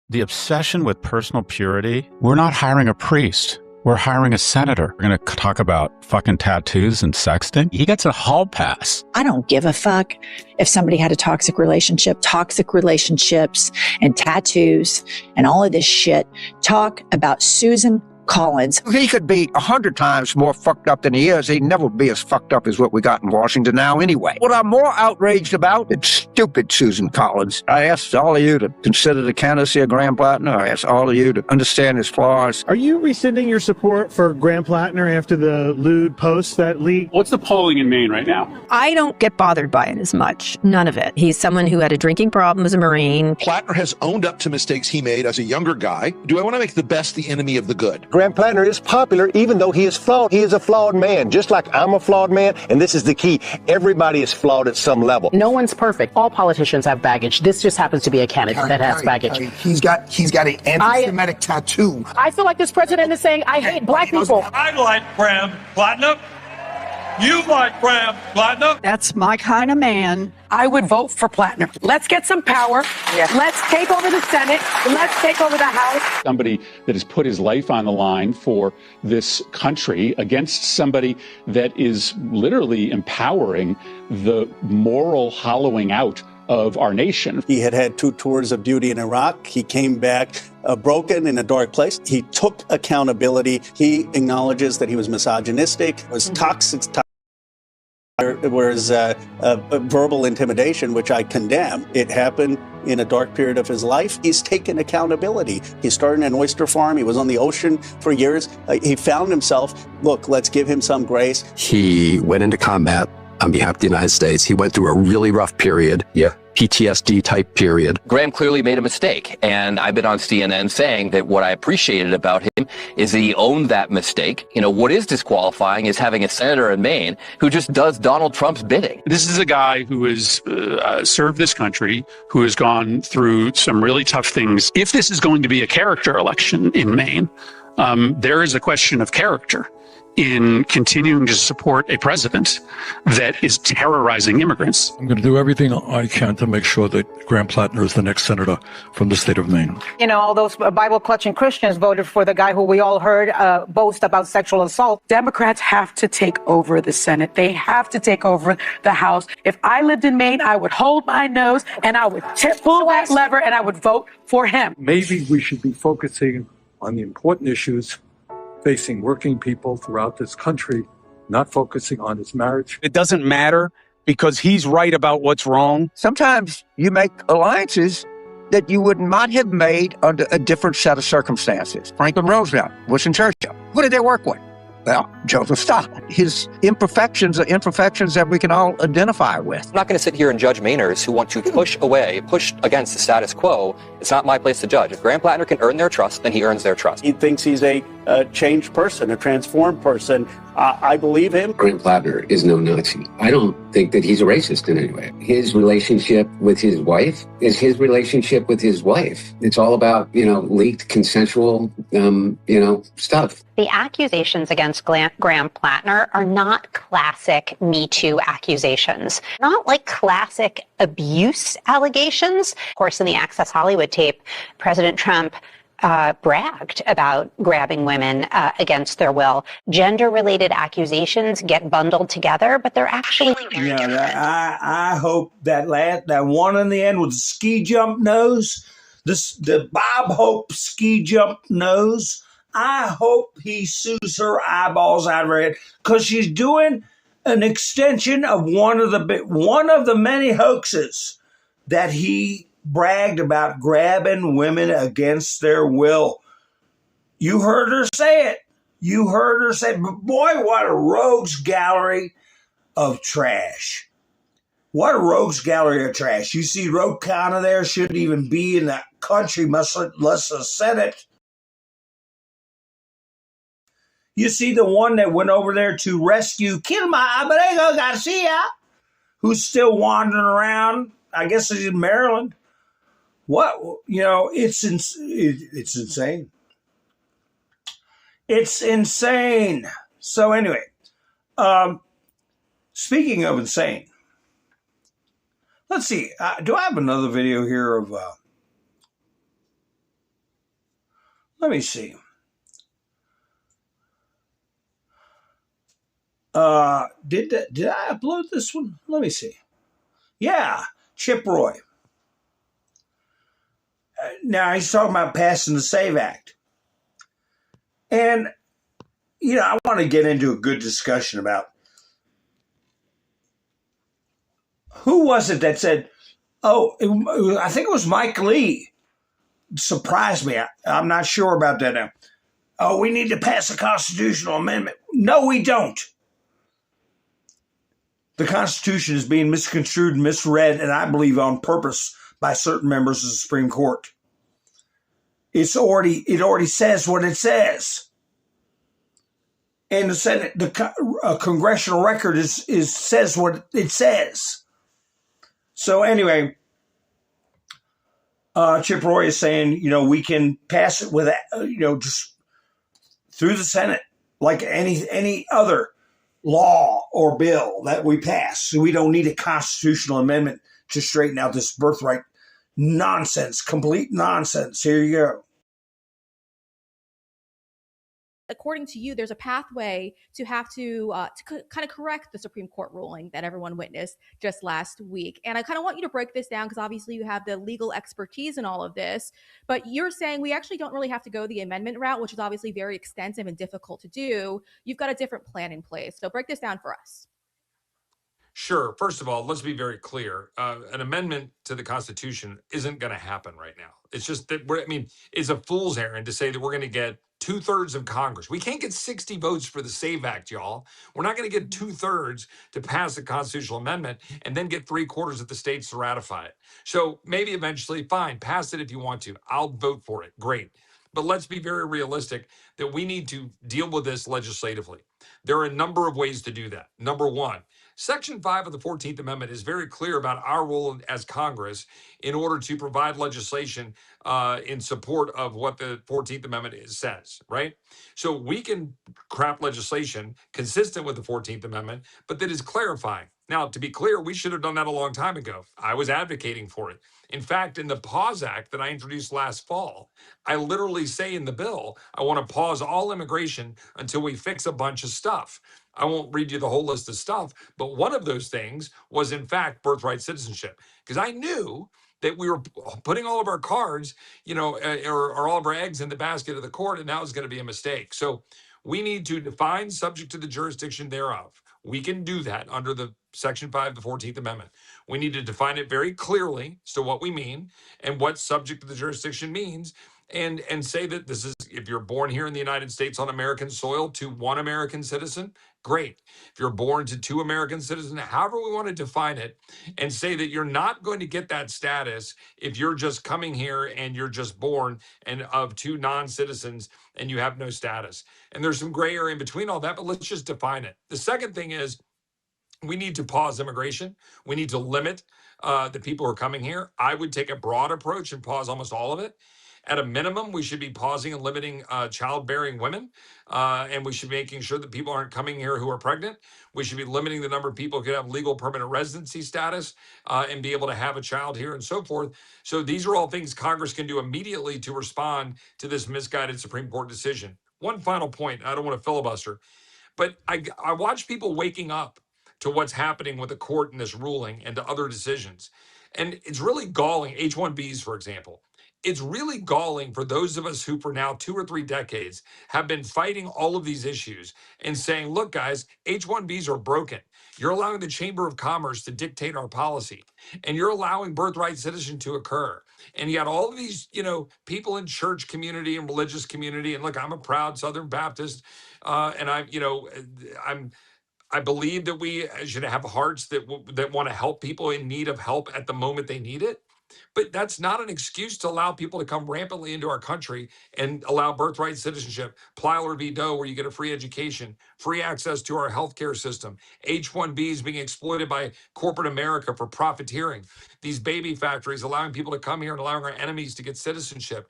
The obsession with personal purity, we're not hiring a priest. We're hiring a senator. We're going to talk about fucking tattoos and sexting. He gets a hall pass. I don't give a fuck if somebody had a toxic relationship. Toxic relationships and tattoos and all of this shit. Talk about Susan Collins. He could be 100 times more fucked up than he is. He'd never be as fucked up as what we got in Washington now anyway. What I'm more outraged about is stupid Susan Collins. I ask all of you to consider the candidacy of Graham Plattner. I ask all of you to understand his flaws. Are you rescinding your support for Graham Plattner after the lewd posts that leaked? What's the polling in Maine right now? I don't get bothered by it as much. None of it. He's someone who had a drinking problem as a Marine. Plattner has owned up to mistakes he made as a younger guy. Do I want to make the best the enemy of the good? Graham Plattner is popular even though he is flawed. He is a flawed man, just like I'm a flawed man, and this is the key. Everybody is flawed at some level. No one's perfect. All politicians have baggage. This just happens to be a candidate that has baggage. He's got an anti-Semitic tattoo. I feel like this president is saying, I hate black people. I like Graham Plattner. You like Graham Plattner? That's my kind of man. I would vote for Plattner. Let's get some power. Yeah. Let's take over the Senate. Let's take over the House. Somebody that has put his life on the line for this country against somebody that is literally empowering the moral hollowing out of our nation. He had had 2 tours of duty in Iraq. He came back broken in a dark place. He took accountability. He acknowledges that he was misogynistic, was toxic. It was verbal intimidation, which I condemn. It happened in a dark period of his life. He's taken accountability. He started an oyster farm. He was on the ocean for years. He found himself, look, let's give him some grace. He went into combat on behalf of the United States. He went through a really rough period. Yeah. PTSD type period. Graham clearly made a mistake, and I've been on CNN saying that what I appreciated about him is that he owned that mistake. You know, what is disqualifying is having a senator in Maine who just does Donald Trump's bidding. This is a guy who has served this country, who has gone through some really tough things. If this is going to be a character election in Maine, there is a question of character in continuing to support a president that is terrorizing immigrants. I'm going to do everything I can to make sure that Graham Plattner is the next senator from the state of Maine. You know, all those Bible-clutching Christians voted for the guy who we all heard boast about sexual assault. Democrats have to take over the Senate. They have to take over the House. If I lived in Maine, I would hold my nose and I would pull that lever and I would vote for him. Maybe we should be focusing on the important issues facing working people throughout this country, not focusing on his marriage. It doesn't matter because he's right about what's wrong. Sometimes you make alliances that you would not have made under a different set of circumstances. Franklin Roosevelt, Winston Churchill. Who did they work with? Well, Joseph Stalin. His imperfections are imperfections that we can all identify with. I'm not going to sit here and judge Mainers who want to push against the status quo. It's not my place to judge. If Graham Plattner can earn their trust, then he earns their trust. He thinks he's a changed person, a transformed person. I believe him. Graham Plattner is no Nazi. I don't think that he's a racist in any way. His relationship with his wife is his relationship with his wife. It's all about, leaked consensual, stuff. The accusations against Graham Plattner are not classic Me Too accusations, not like classic abuse allegations. Of course, in the Access Hollywood tape, President Trump bragged about grabbing women against their will. Gender-related accusations get bundled together, but they're actually very different. I hope that one in the end with the ski jump nose, the Bob Hope ski jump nose. I hope he sues her eyeballs out of her head because she's doing an extension of one of the many hoaxes that he bragged about, grabbing women against their will. You heard her say it. But boy, what a rogues gallery of trash. What a rogues gallery of trash. You see Ro Khanna there shouldn't even be in the country, much less the Senate. You see the one that went over there to rescue Kilma Abrego Garcia, who's still wandering around. I guess he's in Maryland. What, it's insane. It's insane. So anyway, speaking of insane, let's see. Do I have another video here of, let me see. Did I upload this one? Let me see. Yeah, Chip Roy. Now he's talking about passing the SAVE Act. And, I want to get into a good discussion about who was it that said, I think it was Mike Lee. Surprised me. I'm not sure about that now. Oh, we need to pass a constitutional amendment. No, we don't. The Constitution is being misconstrued and misread, and I believe on purpose by certain members of the Supreme Court. It already says what it says. And the Senate, the congressional record says what it says. So anyway, Chip Roy is saying, we can pass it with, just through the Senate like any other law or bill that we pass. So we don't need a constitutional amendment to straighten out this birthright nonsense, complete nonsense. Here you go. According to you, there's a pathway to have to kind of correct the Supreme Court ruling that everyone witnessed just last week. And I kind of want you to break this down because obviously you have the legal expertise in all of this, but you're saying we actually don't really have to go the amendment route, which is obviously very extensive and difficult to do. You've got a different plan in place. So break this down for us. Sure. First of all, let's be very clear. An amendment to the Constitution isn't going to happen right now. It's just that it's a fool's errand to say that we're going to get 2/3 of Congress. We can't get 60 votes for the SAVE Act, y'all. We're not going to get 2/3 to pass a constitutional amendment and then get 3/4 of the states to ratify it. So maybe eventually, fine, pass it if you want to. I'll vote for it. Great. But let's be very realistic that we need to deal with this legislatively. There are a number of ways to do that. Number one, Section 5 of the 14th Amendment is very clear about our role as Congress in order to provide legislation in support of what the 14th Amendment says, right? So we can craft legislation consistent with the 14th Amendment, but that is clarifying. Now, to be clear, we should have done that a long time ago. I was advocating for it. In fact, in the Pause Act that I introduced last fall, I literally say in the bill, I want to pause all immigration until we fix a bunch of stuff. I won't read you the whole list of stuff, but one of those things was, in fact, birthright citizenship, because I knew that we were putting all of our cards, or all of our eggs in the basket of the court, and that was going to be a mistake. So we need to define subject to the jurisdiction thereof. We can do that under the Section 5 of the 14th Amendment. We need to define it very clearly, so what we mean and what subject to the jurisdiction means, and say that this is, if you're born here in the United States on American soil to one American citizen, great. If you're born to two American citizens, however we want to define it, and say that you're not going to get that status if you're just coming here and you're just born and of two non-citizens and you have no status. And there's some gray area in between all that, but let's just define it. The second thing is, we need to pause immigration. We need to limit the people who are coming here. I would take a broad approach and pause almost all of it. At a minimum, we should be pausing and limiting childbearing women, and we should be making sure that people aren't coming here who are pregnant. We should be limiting the number of people who could have legal permanent residency status and be able to have a child here and so forth. So these are all things Congress can do immediately to respond to this misguided Supreme Court decision. One final point, I don't want to filibuster, but I watch people waking up to what's happening with the court in this ruling and to other decisions. And it's really galling, H-1Bs, for example. It's really galling for those of us who for now 2 or 3 decades have been fighting all of these issues and saying, look, guys, H-1Bs are broken. You're allowing the Chamber of Commerce to dictate our policy, and you're allowing birthright citizenship to occur. And you got all of these, people in church community and religious community. And look, I'm a proud Southern Baptist, and I believe that we should have hearts that want to help people in need of help at the moment they need it. But that's not an excuse to allow people to come rampantly into our country and allow birthright citizenship, Plyler v. Doe, where you get a free education, free access to our healthcare system, H-1Bs being exploited by corporate America for profiteering, these baby factories allowing people to come here and allowing our enemies to get citizenship.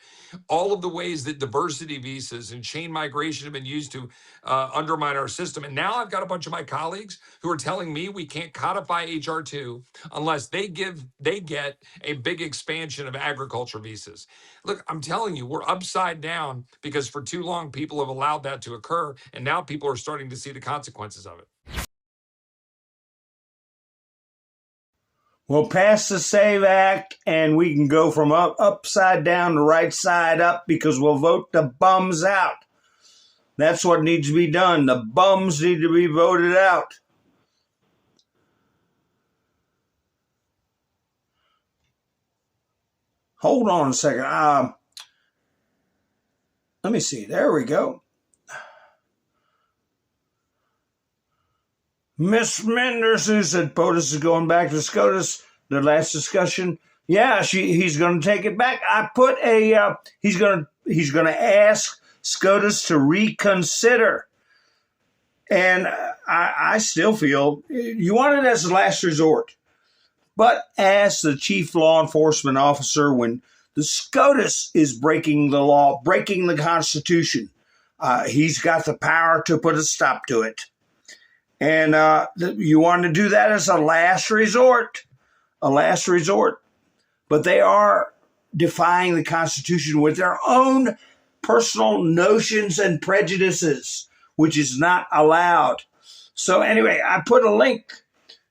All of the ways that diversity visas and chain migration have been used to undermine our system. And now I've got a bunch of my colleagues who are telling me we can't codify H.R. 2 unless they get a big expansion of agriculture visas. Look, I'm telling you, we're upside down because for too long people have allowed that to occur, and now people are starting to see the consequences of it. We'll pass the SAVE Act, and we can go from upside down to right side up because we'll vote the bums out. That's what needs to be done. The bums need to be voted out. Hold on a second. Let me see. There we go. Miss Menders, who said POTUS is going back to SCOTUS, the last discussion. Yeah, he's going to take it back. I put a he's going to ask SCOTUS to reconsider. And I still feel you want it as a last resort. But as the chief law enforcement officer, when the SCOTUS is breaking the law, breaking the Constitution, he's got the power to put a stop to it. And you want to do that as a last resort. But they are defying the Constitution with their own personal notions and prejudices, which is not allowed. So anyway, I put a link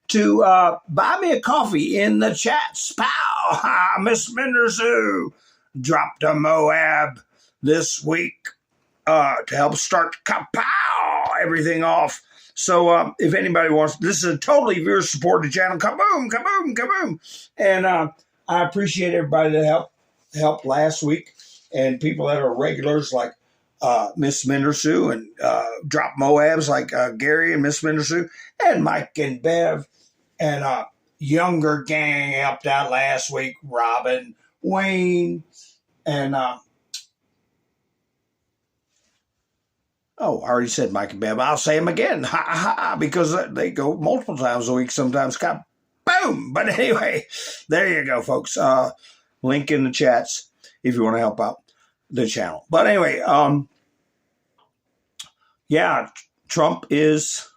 to buy me a coffee in the chat. Pow! Miss Mendersu dropped a Moab this week to help start everything off. So if anybody wants, this is a totally viewer-supported channel. Kaboom, kaboom, kaboom. And I appreciate everybody that helped last week, and people that are regulars like Miss Mendersu and drop Moabs like Gary and Miss Mendersu and Mike and Bev and younger gang helped out last week. Robin, Wayne, and I already said Mike and Bev. I'll say them again, because they go multiple times a week. Sometimes, boom. But anyway, there you go, folks. Link in the chats if you want to help out the channel. But anyway, yeah, Trump is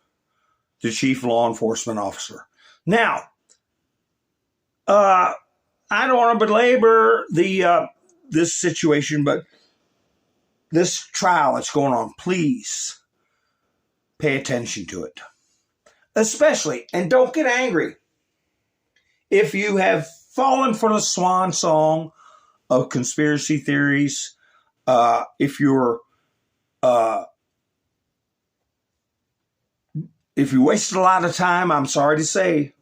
the chief law enforcement officer. Now, I don't want to belabor this situation, but this trial that's going on, please pay attention to it. Especially, and don't get angry, if you have fallen for the swan song of conspiracy theories, if you wasted a lot of time, I'm sorry to say,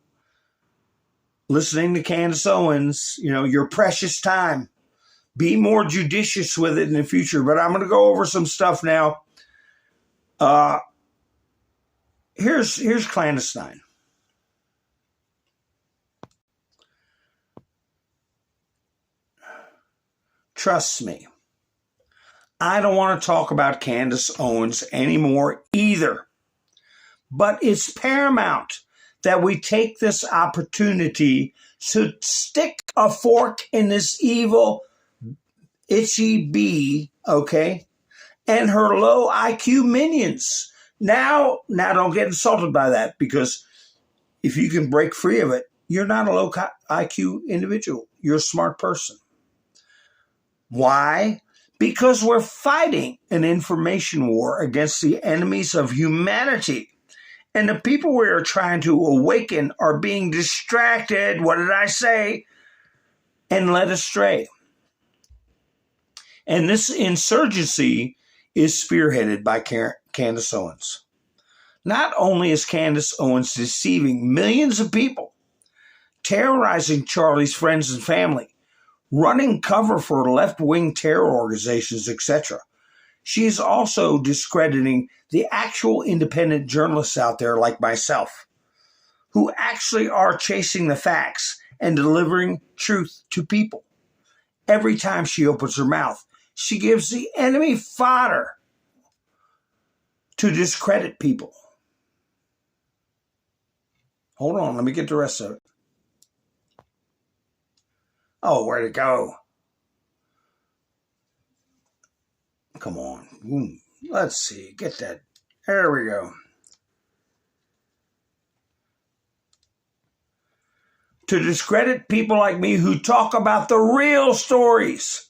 listening to Candace Owens, your precious time. Be more judicious with it in the future. But I'm going to go over some stuff now. Here's clandestine. Trust me, I don't want to talk about Candace Owens anymore either. But it's paramount that we take this opportunity to stick a fork in this evil itchy bee, okay, and her low IQ minions. Now don't get insulted by that, because if you can break free of it, you're not a low IQ individual. You're a smart person. Why? Because we're fighting an information war against the enemies of humanity. And the people we are trying to awaken are being distracted, what did I say, and led astray. And this insurgency is spearheaded by Candace Owens. Not only is Candace Owens deceiving millions of people, terrorizing Charlie's friends and family, running cover for left-wing terror organizations, etc., she is also discrediting the actual independent journalists out there like myself, who actually are chasing the facts and delivering truth to people. Every time she opens her mouth, she gives the enemy fodder to discredit people. Hold on, let me get the rest of it. Oh, where'd it go? Come on. Let's see. Get that. There we go. To discredit people like me who talk about the real stories,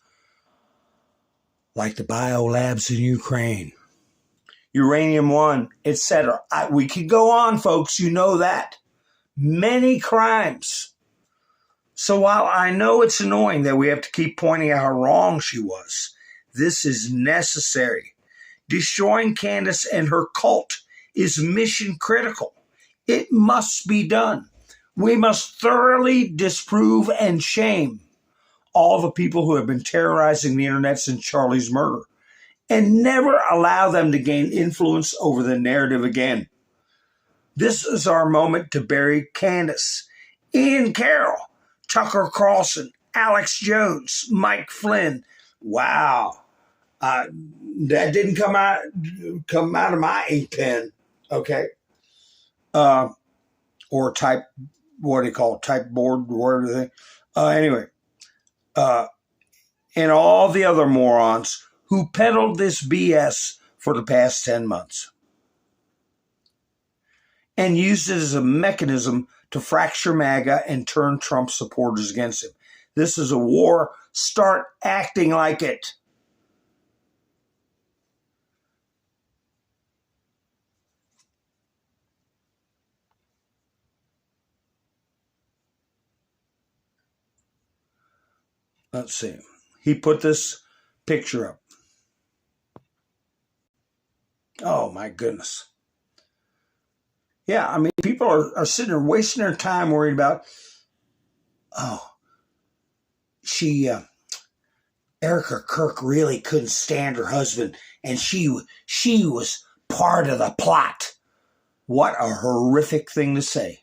like the biolabs in Ukraine, Uranium One, etc. We could go on, folks. You know that. Many crimes. So while I know it's annoying that we have to keep pointing out how wrong she was, this is necessary. Destroying Candace and her cult is mission critical. It must be done. We must thoroughly disprove and shame all the people who have been terrorizing the internet since Charlie's murder, and never allow them to gain influence over the narrative again. This is our moment to bury Candace, Ian Carroll, Tucker Carlson, Alex Jones, Mike Flynn. Wow. That didn't come out of my ink pen, okay? Or type, what do you call it, type board, whatever the thing. Anyway, and all the other morons who peddled this BS for the past 10 months and used it as a mechanism to fracture MAGA and turn Trump supporters against him. This is a war. Start acting like it. Let's see. He put this picture up. Oh, my goodness. Yeah, I mean, people are sitting there wasting their time worried about, Erica Kirk really couldn't stand her husband, and she was part of the plot. What a horrific thing to say.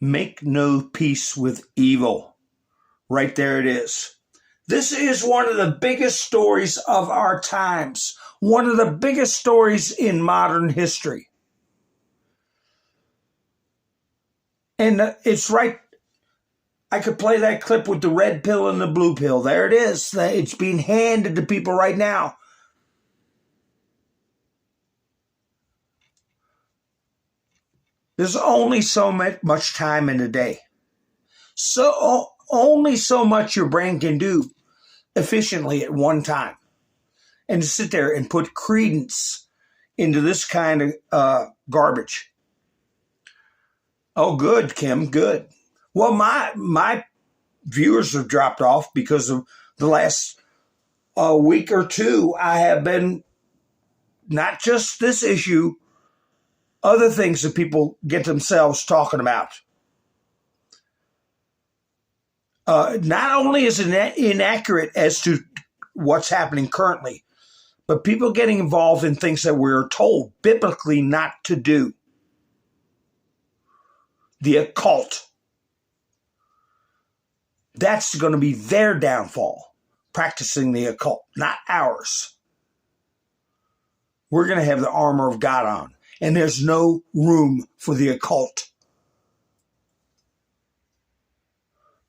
Make no peace with evil. Right there it is. This is one of the biggest stories of our times. One of the biggest stories in modern history. And it's right. I could play that clip with the red pill and the blue pill. There it is. It's being handed to people right now. There's only so much time in a day. So only so much your brain can do efficiently at one time. And to sit there and put credence into this kind of garbage. Oh, good, Kim, good. Well, my viewers have dropped off because of the last week or two. I have been, not just this issue, other things that people get themselves talking about. Not only is it inaccurate as to what's happening currently, but people getting involved in things that we're told biblically not to do. The occult. That's going to be their downfall, practicing the occult, not ours. We're going to have the armor of God on, and there's no room for the occult.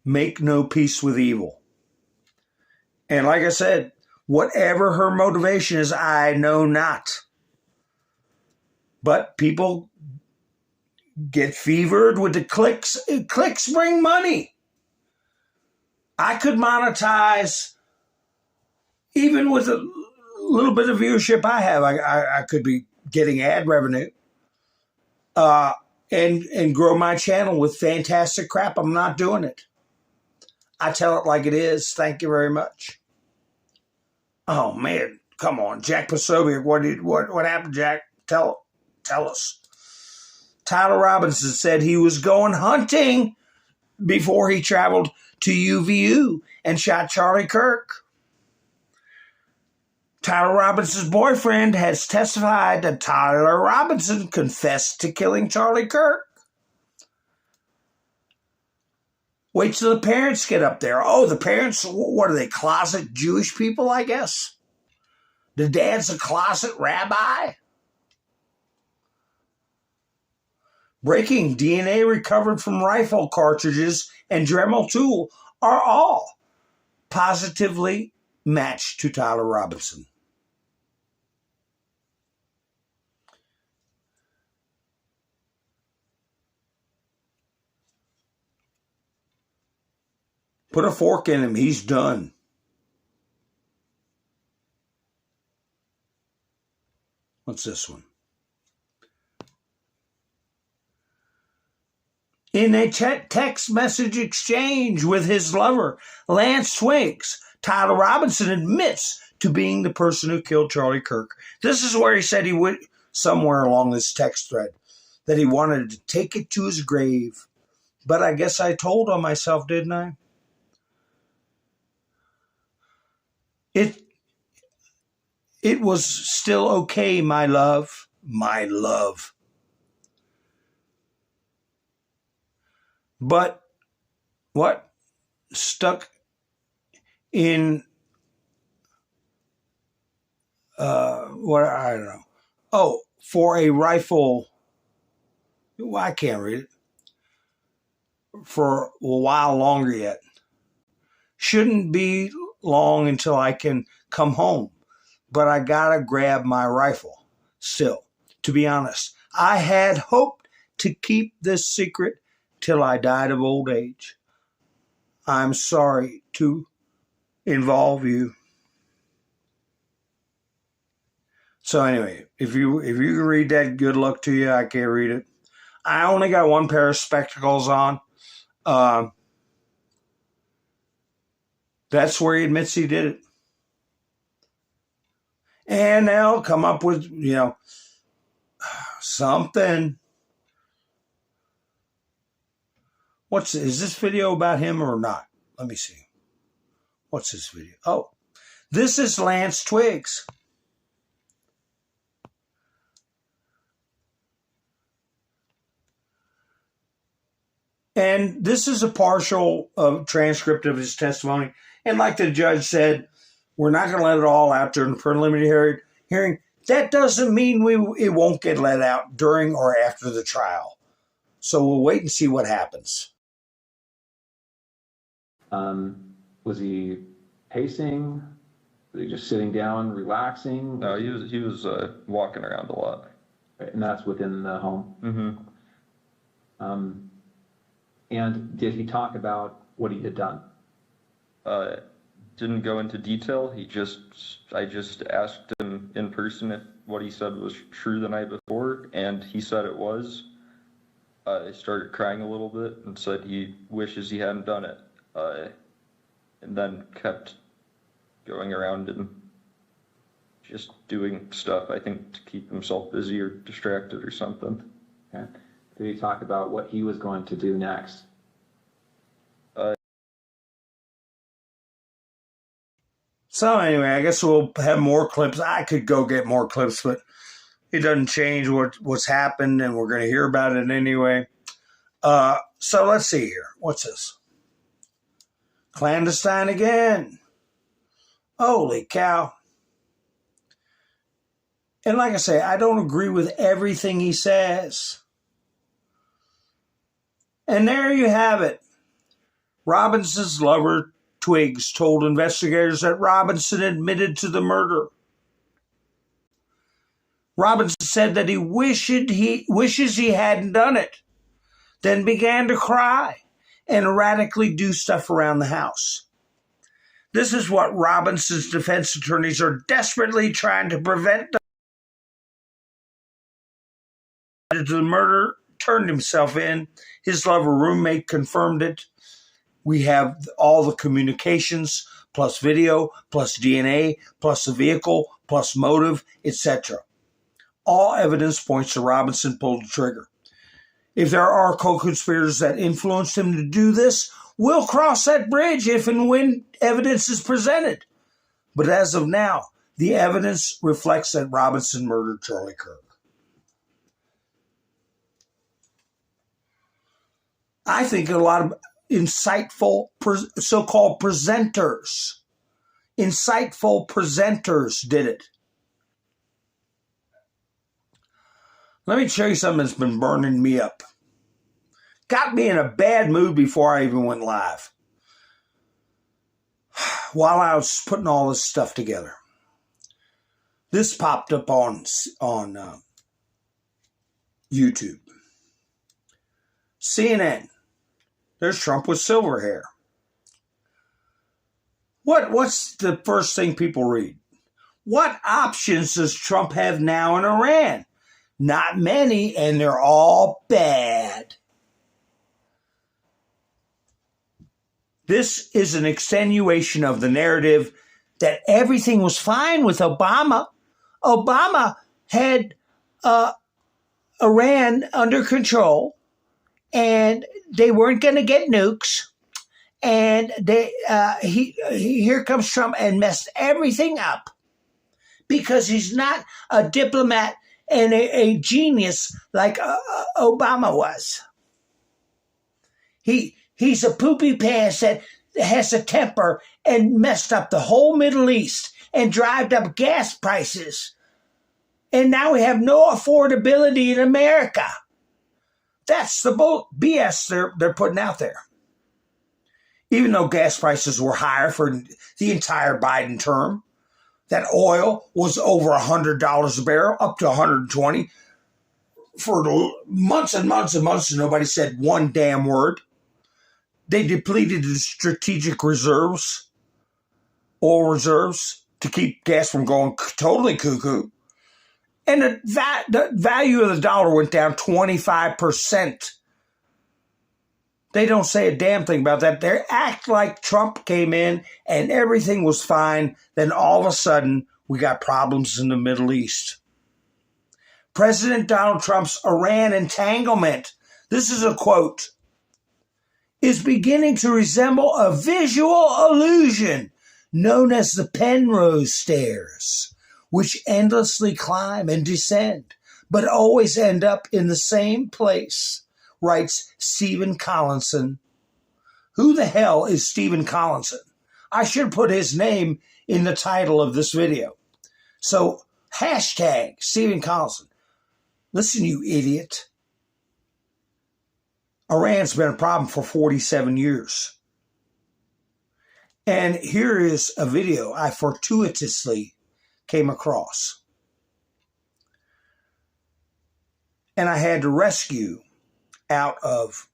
Make no peace with evil. And like I said, whatever her motivation is, I know not. But people get fevered with the clicks. Clicks bring money. I could monetize, even with a little bit of viewership I have, I could be getting ad revenue and grow my channel with fantastic crap. I'm not doing it. I tell it like it is. Thank you very much. Oh, man. Come on. Jack Posobiec. What happened, Jack? Tell us. Tyler Robinson said he was going hunting before he traveled to UVU and shot Charlie Kirk. Tyler Robinson's boyfriend has testified that Tyler Robinson confessed to killing Charlie Kirk. Wait till the parents get up there. Oh, the parents, what are they, closet Jewish people, I guess? The dad's a closet rabbi? Breaking DNA recovered from rifle cartridges and Dremel tool are all positively matched to Tyler Robinson. Put a fork in him. He's done. What's this one? In a text message exchange with his lover, Lance Swiggs, Tyler Robinson admits to being the person who killed Charlie Kirk. This is where he said he would, somewhere along this text thread, that he wanted to take it to his grave. But I guess I told on myself, didn't I? It was still okay, my love. My love. But what? Stuck in what, I don't know. Oh, for a rifle. Well, I can't read it. For a while longer yet. Shouldn't be long until I can come home. But I gotta grab my rifle. Still, to be honest, I had hoped to keep this secret till I died of old age. I'm sorry to involve you. So anyway, if you can read that, good luck to you. I can't read it. I only got one pair of spectacles on. That's where he admits he did it. And they'll come up with, something. Is this video about him or not? Let me see. What's this video? Oh, this is Lance Twiggs. And this is a partial transcript of his testimony. And like the judge said, we're not going to let it all out during the preliminary hearing. That doesn't mean it won't get let out during or after the trial. So we'll wait and see what happens. Was he pacing? Was he just sitting down, relaxing? No, he was walking around a lot. Right, and that's within the home? Mm-hmm. And did he talk about what he had done? Didn't go into detail. I just asked him in person if what he said was true the night before, and he said it was. I started crying a little bit and said he wishes he hadn't done it. And then kept going around and just doing stuff, I think, to keep himself busy or distracted or something. Okay. Did he talk about what he was going to do next? So anyway, I guess we'll have more clips. I could go get more clips, but it doesn't change what's happened, and we're going to hear about it anyway. So let's see here. What's this? Clandestine again. Holy cow. And like I say, I don't agree with everything he says. And there you have it. Robinson's lover, Twiggs, told investigators that Robinson admitted to the murder. Robinson said that he wishes he hadn't done it, then began to cry and erratically do stuff around the house. This is what Robinson's defense attorneys are desperately trying to prevent. The murder turned himself in. His lover roommate confirmed it. We have all the communications, plus video, plus DNA, plus the vehicle, plus motive, etc. All evidence points to Robinson pulled the trigger. If there are co-conspirators that influenced him to do this, we'll cross that bridge if and when evidence is presented. But as of now, the evidence reflects that Robinson murdered Charlie Kirk. I think a lot of insightful so-called presenters, insightful presenters did it. Let me show you something that's been burning me up. Got me in a bad mood before I even went live. While I was putting all this stuff together. This popped up on YouTube. CNN. There's Trump with silver hair. What's the first thing people read? What options does Trump have now in Iran? Not many, and they're all bad. This is an extenuation of the narrative that everything was fine with Obama. Obama had Iran under control, and they weren't going to get nukes. And here comes Trump and messed everything up because he's not a diplomat and a genius like Obama was. He's a poopy pants that has a temper and messed up the whole Middle East and drived up gas prices. And now we have no affordability in America. That's the BS they're putting out there. Even though gas prices were higher for the entire Biden term, that oil was over $100 a barrel, up to $120 for months and months and months, and nobody said one damn word. They depleted the strategic reserves, oil reserves, to keep gas from going totally cuckoo. And the value of the dollar went down 25%. They don't say a damn thing about that. They act like Trump came in and everything was fine. Then all of a sudden, we got problems in the Middle East. President Donald Trump's Iran entanglement, this is a quote, is beginning to resemble a visual illusion known as the Penrose Stairs, which endlessly climb and descend, but always end up in the same place, writes Stephen Collinson. Who the hell is Stephen Collinson? I should put his name in the title of this video. So, hashtag Stephen Collinson. Listen, you idiot. Iran's been a problem for 47 years. And here is a video I fortuitously came across. And I had to rescue out of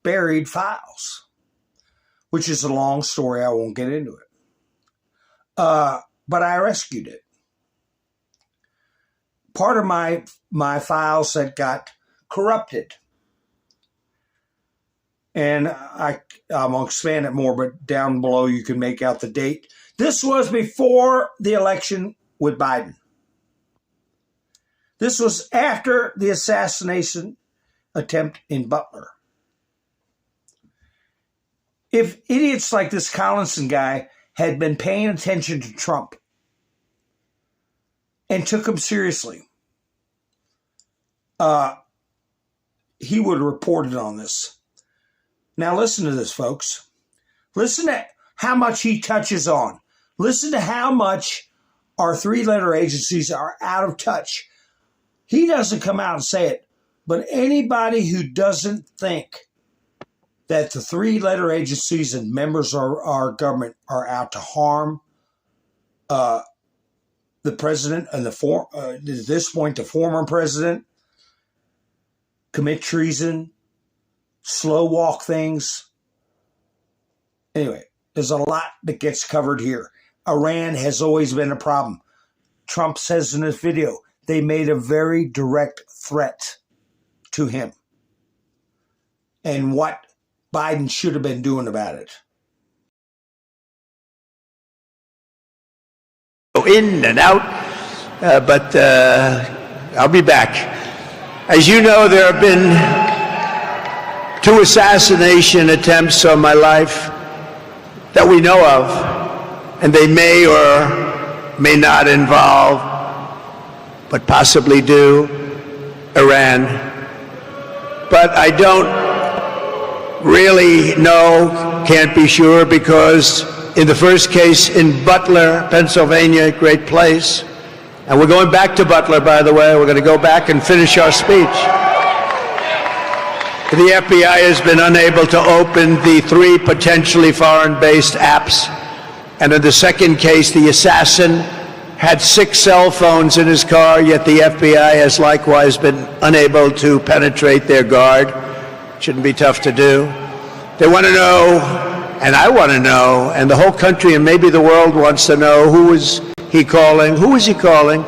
buried files, which is a long story. I won't get into it. But I rescued it. Part of my files that got corrupted. And I'm going to expand it more, but down below you can make out the date. This was before the election with Biden. This was after the assassination attempt in Butler. If idiots like this Collinson guy had been paying attention to Trump and took him seriously, he would have reported on this. Now listen to this, folks. Listen to how much he touches on. Listen to how much our three-letter agencies are out of touch. He doesn't come out and say it, but anybody who doesn't think that the three-letter agencies and members of our government are out to harm the president and at this point, the former president, commit treason, slow walk things. Anyway, there's a lot that gets covered here. Iran has always been a problem. Trump says in this video, they made a very direct threat to him. And what Biden should have been doing about it. In and out, but I'll be back. As you know, there have been 2 assassination attempts on my life that we know of, and they may or may not involve, but possibly do, Iran. But I don't really know, can't be sure, because in the first case in Butler, Pennsylvania, great place, and we're going back to Butler, by the way, we're going to go back and finish our speech. The FBI has been unable to open the 3 potentially foreign-based apps. And in the second case, the assassin had 6 cell phones in his car, yet the FBI has likewise been unable to penetrate their guard. Shouldn't be tough to do. They want to know, and I want to know, and the whole country and maybe the world wants to know, who is he calling? Who is he calling?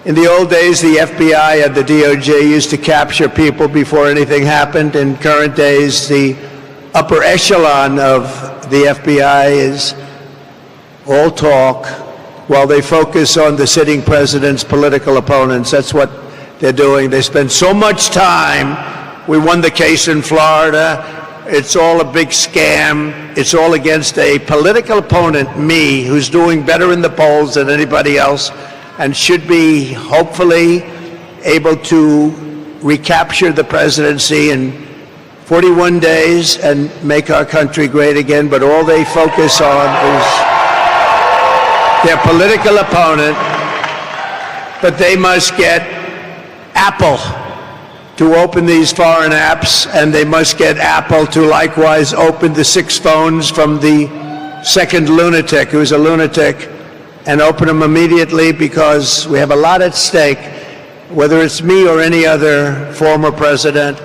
In the old days, the FBI and the DOJ used to capture people before anything happened. In current days, the upper echelon of the FBI is all talk, while they focus on the sitting president's political opponents. That's what they're doing. They spend so much time. We won the case in Florida. It's all a big scam. It's all against a political opponent, me, who's doing better in the polls than anybody else and should be hopefully able to recapture the presidency in 41 days and make our country great again. But all they focus on is their political opponent. But they must get Apple to open these foreign apps, and they must get Apple to likewise open the 6 phones from the second lunatic, who's a lunatic, and open them immediately, because we have a lot at stake, whether it's me or any other former president.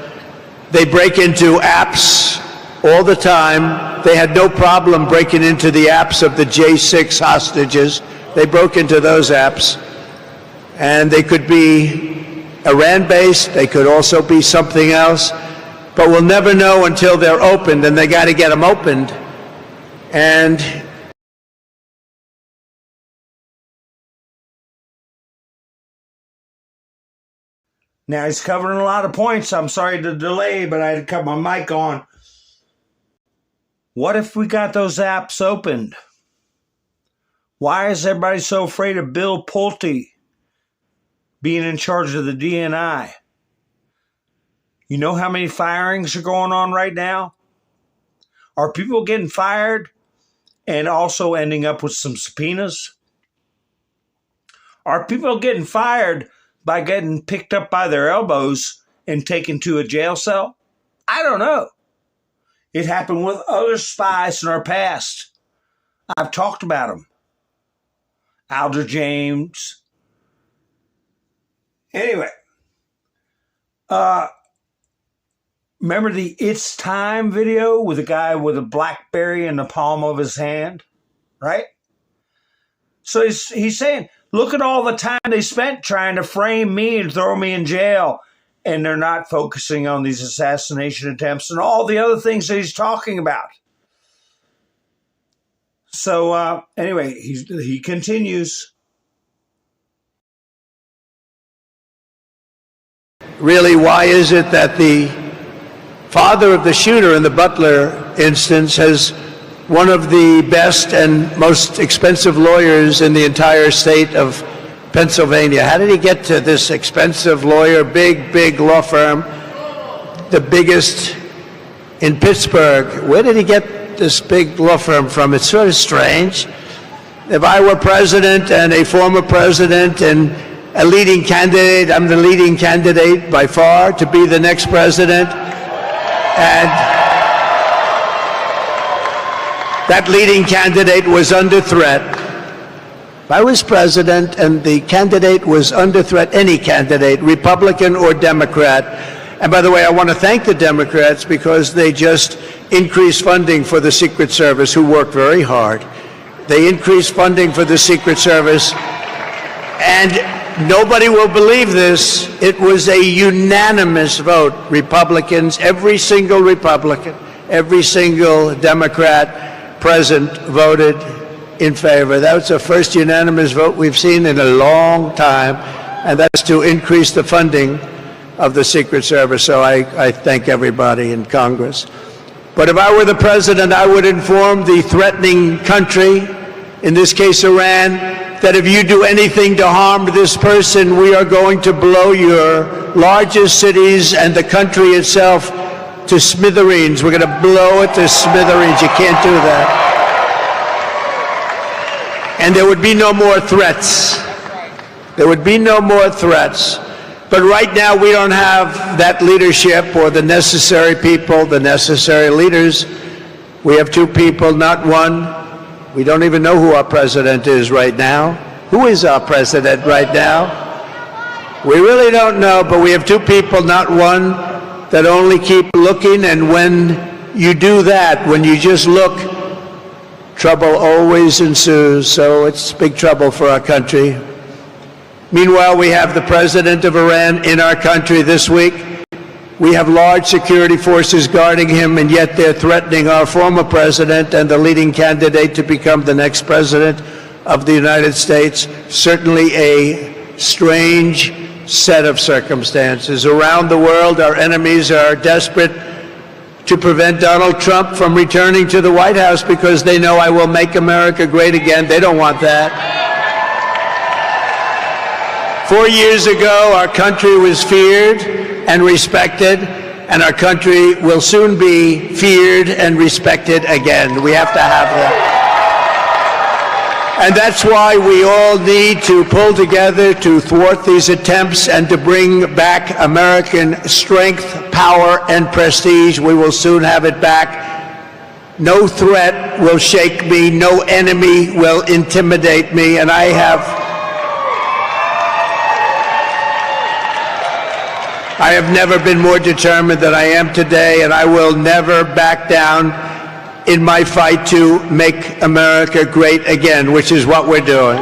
They break into apps all the time. They had no problem breaking into the apps of the J6 hostages. They broke into those apps, and they could be Iran-based, they could also be something else, but we'll never know until they're opened, and they got to get them opened. And now he's covering a lot of points. I'm sorry to delay, but I had to cut my mic on. What if we got those apps opened? Why is everybody so afraid of Bill Pulte being in charge of the DNI? You know how many firings are going on right now? Are people getting fired and also ending up with some subpoenas? Are people getting fired by getting picked up by their elbows and taken to a jail cell? I don't know. It happened with other spies in our past. I've talked about them. Alder James. Anyway, remember the It's Time video with a guy with a BlackBerry in the palm of his hand, right? So he's saying, look at all the time they spent trying to frame me and throw me in jail, and they're not focusing on these assassination attempts and all the other things that he's talking about. So anyway, he continues. really, why is it that the father of the shooter in the Butler instance has one of the best and most expensive lawyers in the entire state of Pennsylvania? How did he get to this expensive lawyer, big law firm, the biggest in Pittsburgh? Where did he get this big law firm from? It's sort of strange. If I were president and a former president and a leading candidate, I'm the leading candidate by far to be the next president. And that leading candidate was under threat. If I was president and the candidate was under threat, any candidate, Republican or Democrat, and by the way, I want to thank the Democrats because they just increased funding for the Secret Service, who worked very hard. They increased funding for the Secret Service, and nobody will believe this. It was a unanimous vote. Republicans, every single Republican, every single Democrat present voted in favor. That was the first unanimous vote we've seen in a long time, and that's to increase the funding of the Secret Service. So I thank everybody in Congress. But if I were the president, I would inform the threatening country, in this case Iran, that if you do anything to harm this person, we are going to blow your largest cities and the country itself to smithereens. We're going to blow it to smithereens. You can't do that. And there would be no more threats. There would be no more threats. But right now we don't have that leadership or the necessary people, the necessary leaders. We have two people, not one. We don't even know who our president is right now. Who is our president right now? We really don't know, but we have two people, not one, that only keep looking. And when you do that, when you just look, trouble always ensues. So it's big trouble for our country. Meanwhile, we have the president of Iran in our country this week. We have large security forces guarding him, and yet they're threatening our former president and the leading candidate to become the next president of the United States. Certainly a strange set of circumstances. Around the world, our enemies are desperate to prevent Donald Trump from returning to the White House because they know I will make America great again. They don't want that. 4 years ago, our country was feared and respected, and our country will soon be feared and respected again. We have to have that. And that's why we all need to pull together to thwart these attempts and to bring back American strength, power, and prestige. We will soon have it back. No threat will shake me. No enemy will intimidate me. And I have never been more determined than I am today, and I will never back down in my fight to make America great again, which is what we're doing.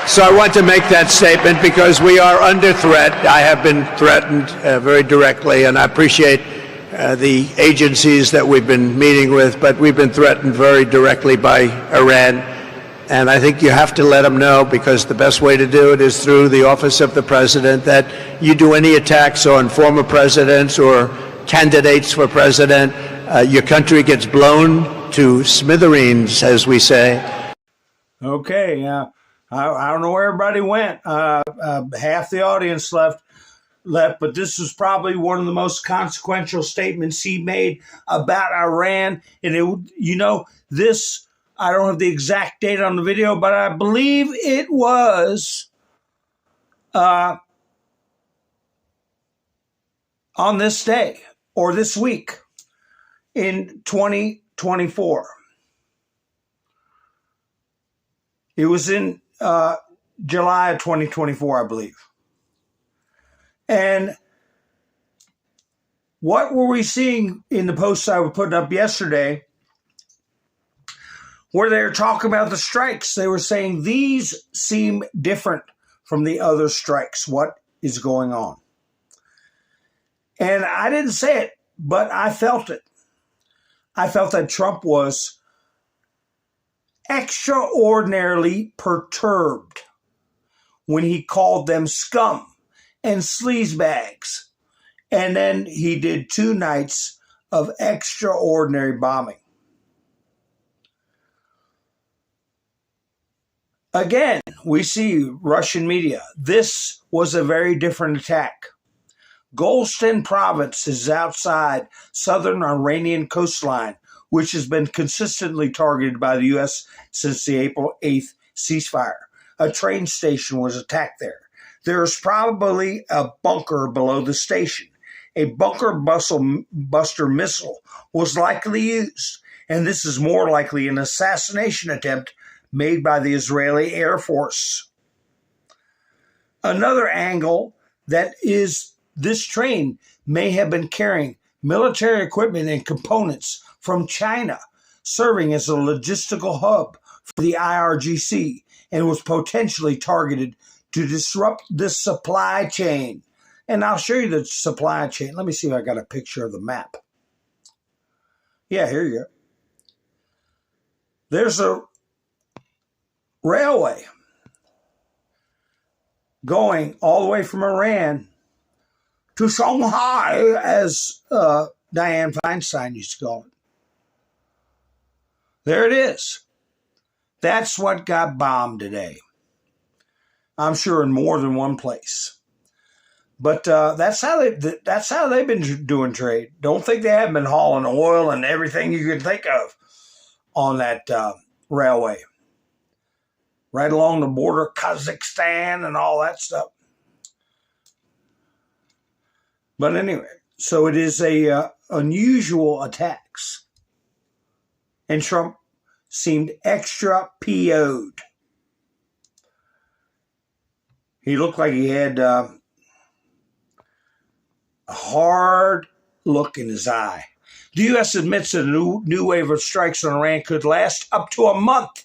So I want to make that statement because we are under threat. I have been threatened very directly, and I appreciate the agencies that we've been meeting with, but we've been threatened very directly by Iran. And I think you have to let them know, because the best way to do it is through the office of the president, that you do any attacks on former presidents or candidates for president, your country gets blown to smithereens, as we say. Okay, I don't know where everybody went. Half the audience left, but this was probably one of the most consequential statements he made about Iran. And this, I don't have the exact date on the video, but I believe it was on this day or this week in 2024. It was in July of 2024, I believe. And what were we seeing in the posts I was putting up yesterday, where they were talking about the strikes? They were saying these seem different from the other strikes. What is going on? And I didn't say it, but I felt it. I felt that Trump was extraordinarily perturbed when he called them scum and sleazebags. And then he did 2 nights of extraordinary bombing. Again, we see Russian media. This was a very different attack. Golestan province is outside southern Iranian coastline, which has been consistently targeted by the U.S. since the April 8th ceasefire. A train station was attacked there. There is probably a bunker below the station. A bunker buster missile was likely used, and this is more likely an assassination attempt made by the Israeli Air Force. Another angle that is this train may have been carrying military equipment and components from China, serving as a logistical hub for the IRGC, and was potentially targeted to disrupt this supply chain. And I'll show you the supply chain. Let me see if I got a picture of the map. Yeah, here you go. There's a railway going all the way from Iran to Shanghai, as Dianne Feinstein used to call it. There it is. That's what got bombed today. I'm sure in more than one place. But that's how they've been doing trade. Don't think they haven't been hauling oil and everything you can think of on that railway. Right along the border, Kazakhstan and all that stuff. But anyway, so it is a unusual attacks. And Trump seemed extra PO'd. He looked like he had a hard look in his eye. The U.S. admits that a new wave of strikes on Iran could last up to a month,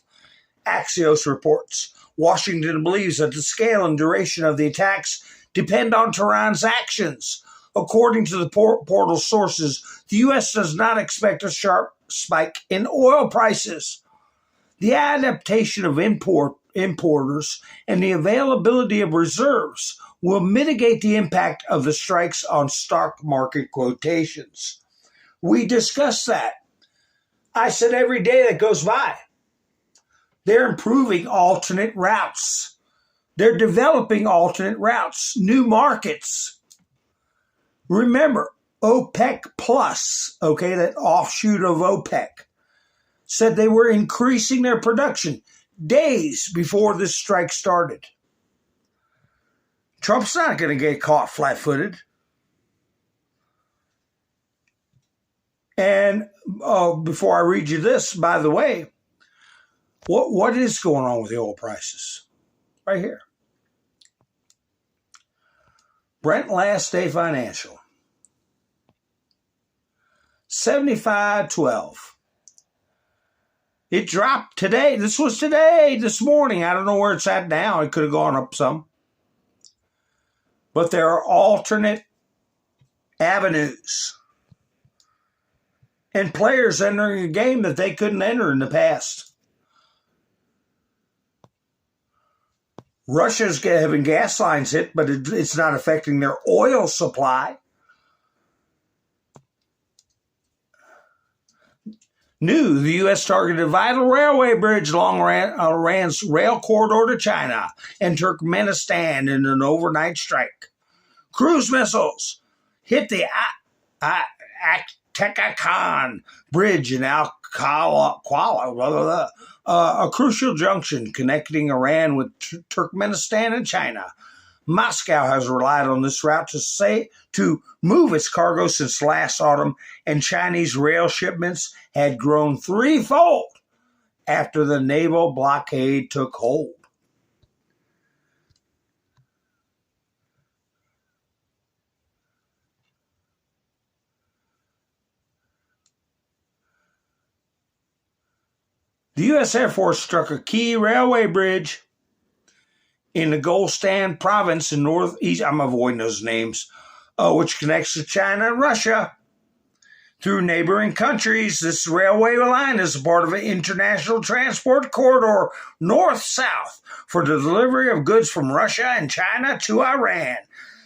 Axios reports. Washington believes that the scale and duration of the attacks depend on Tehran's actions. According to the portal sources, the U.S. does not expect a sharp spike in oil prices. The adaptation of importers and the availability of reserves will mitigate the impact of the strikes on stock market quotations. We discussed that. I said every day that goes by, they're improving alternate routes. They're developing alternate routes, new markets. Remember, OPEC Plus, okay, that offshoot of OPEC, said they were increasing their production days before this strike started. Trump's not going to get caught flat-footed. And before I read you this, by the way, what is going on with the oil prices? Right here. Brent last day financial. 75.12. It dropped today. This was today, this morning. I don't know where it's at now. It could have gone up some. But there are alternate avenues and players entering a game that they couldn't enter in the past. Russia's having gas lines hit, but it's not affecting their oil supply. New, the U.S. targeted a vital railway bridge along Iran's rail corridor to China and Turkmenistan in an overnight strike. Cruise missiles hit the Tekakan Bridge in Al-Kuala, a crucial junction connecting Iran with Turkmenistan and China. Moscow has relied on this route to move its cargo since last autumn, and Chinese rail shipments had grown threefold after the naval blockade took hold. The U.S. Air Force struck a key railway bridge in the Golestan province in northeast, I'm avoiding those names, which connects to China and Russia through neighboring countries. This railway line is a part of an international transport corridor north-south for the delivery of goods from Russia and China to Iran.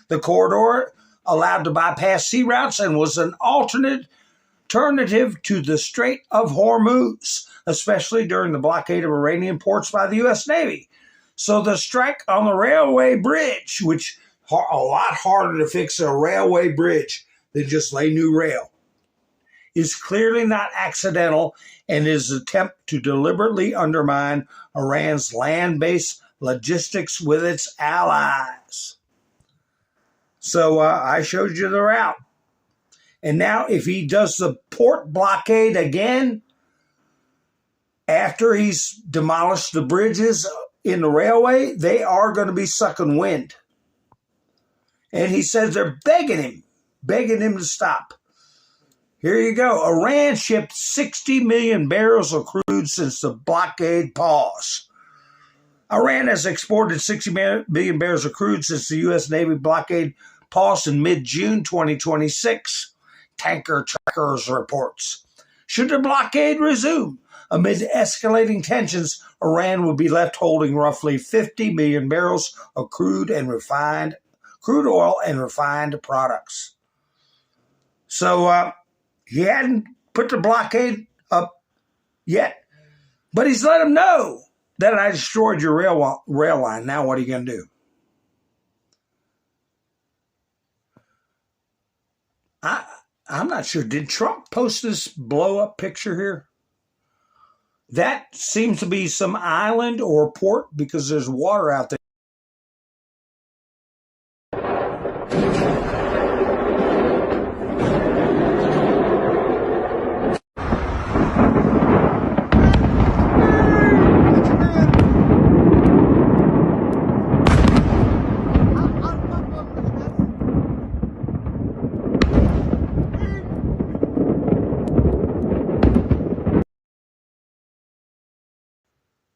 The corridor allowed to bypass sea routes and was an alternative to the Strait of Hormuz, especially during the blockade of Iranian ports by the U.S. Navy. So the strike on the railway bridge, which a lot harder to fix a railway bridge than just lay new rail, is clearly not accidental and is an attempt to deliberately undermine Iran's land-based logistics with its allies. So I showed you the route. And now if he does the port blockade again, after he's demolished the bridges in the railway, they are going to be sucking wind. And he says they're begging him to stop. Here you go. Iran shipped 60 million barrels of crude since the blockade pause. Iran has exported 60 million barrels of crude since the U.S. Navy blockade paused in mid-June 2026. Tanker trackers reports. Should the blockade resume, amid escalating tensions, Iran would be left holding roughly 50 million barrels of crude oil and refined products. So he hadn't put the blockade up yet, but he's let them know that I destroyed your rail line. Now what are you going to do? I'm not sure. Did Trump post this blow-up picture here? That seems to be some island or port because there's water out there.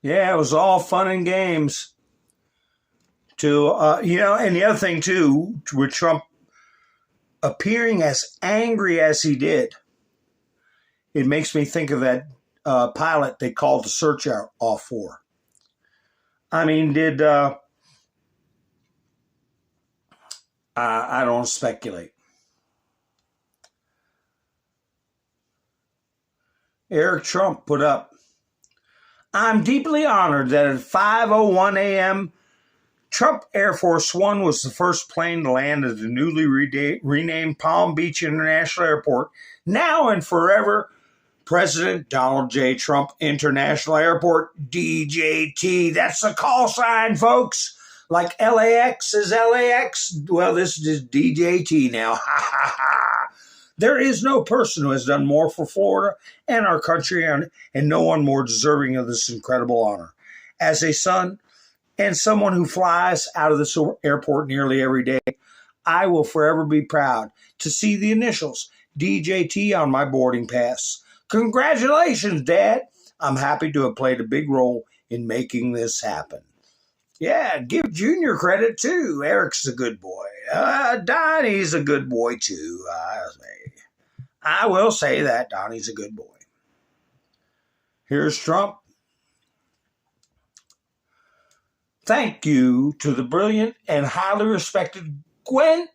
Yeah, it was all fun and games. And the other thing, too, with Trump appearing as angry as he did, it makes me think of that pilot they called the search off for. I mean, I don't want to speculate. Eric Trump put up, I'm deeply honored that at 5:01 a.m., Trump Air Force One was the first plane to land at the newly renamed Palm Beach International Airport, now and forever President Donald J. Trump International Airport, DJT. That's the call sign, folks. Like LAX is LAX. Well, this is DJT now. Ha ha ha. There is no person who has done more for Florida and our country, and no one more deserving of this incredible honor. As a son and someone who flies out of this airport nearly every day, I will forever be proud to see the initials DJT on my boarding pass. Congratulations, Dad. I'm happy to have played a big role in making this happen. Yeah, give Junior credit, too. Eric's a good boy. Donnie's a good boy, too. I will say that Donnie's a good boy. Here's Trump. Thank you to the brilliant and highly respected Gwen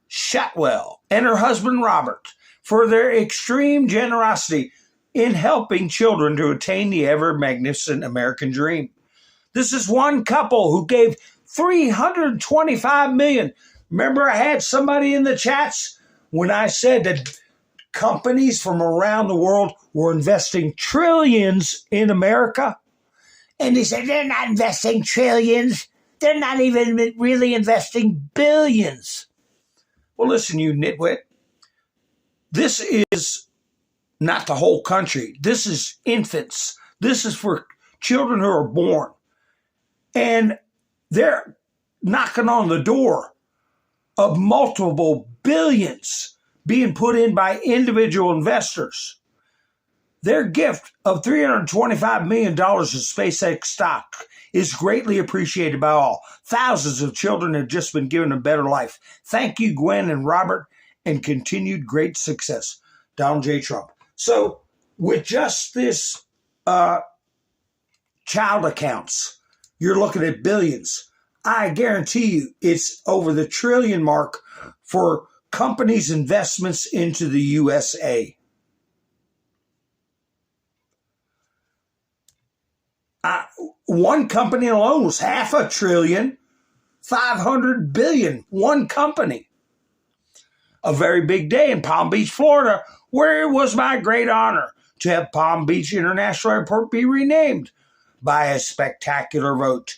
Shotwell and her husband Robert for their extreme generosity in helping children to attain the ever magnificent American dream. This is one couple who gave $325 million. Remember, I had somebody in the chats when I said that companies from around the world were investing trillions in America? And they said, they're not investing trillions. They're not even really investing billions. Well, listen, you nitwit. This is not the whole country. This is infants. This is for children who are born. And they're knocking on the door of multiple billions being put in by individual investors. Their gift of $325 million of SpaceX stock is greatly appreciated by all. Thousands of children have just been given a better life. Thank you, Gwen and Robert, and continued great success. Donald J. Trump. So with just this child accounts, you're looking at billions. I guarantee you it's over the trillion mark for companies' investments into the USA. One company alone was $500 billion, $500 billion, one company. A very big day in Palm Beach, Florida, where it was my great honor to have Palm Beach International Airport be renamed by a spectacular vote.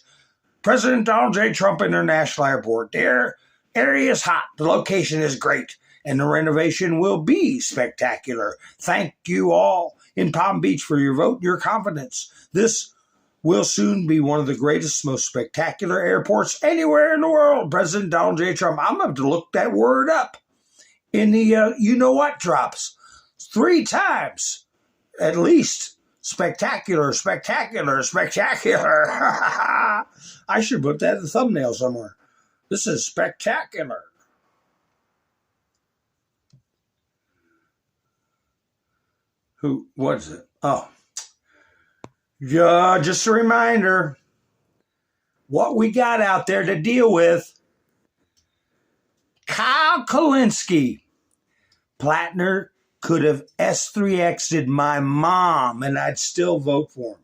President Donald J. Trump International Airport. Their area is hot, the location is great, and the renovation will be spectacular. Thank you all in Palm Beach for your vote and your confidence. This will soon be one of the greatest, most spectacular airports anywhere in the world. President Donald J. Trump. I'm going to look that word up in the you-know-what drops 3 times at least. Spectacular, spectacular, spectacular. I should put that in the thumbnail somewhere. This is spectacular. What is it? Oh. Just a reminder, what we got out there to deal with. Kyle Kulinski. Plattner could have S3X'd my mom and I'd still vote for him.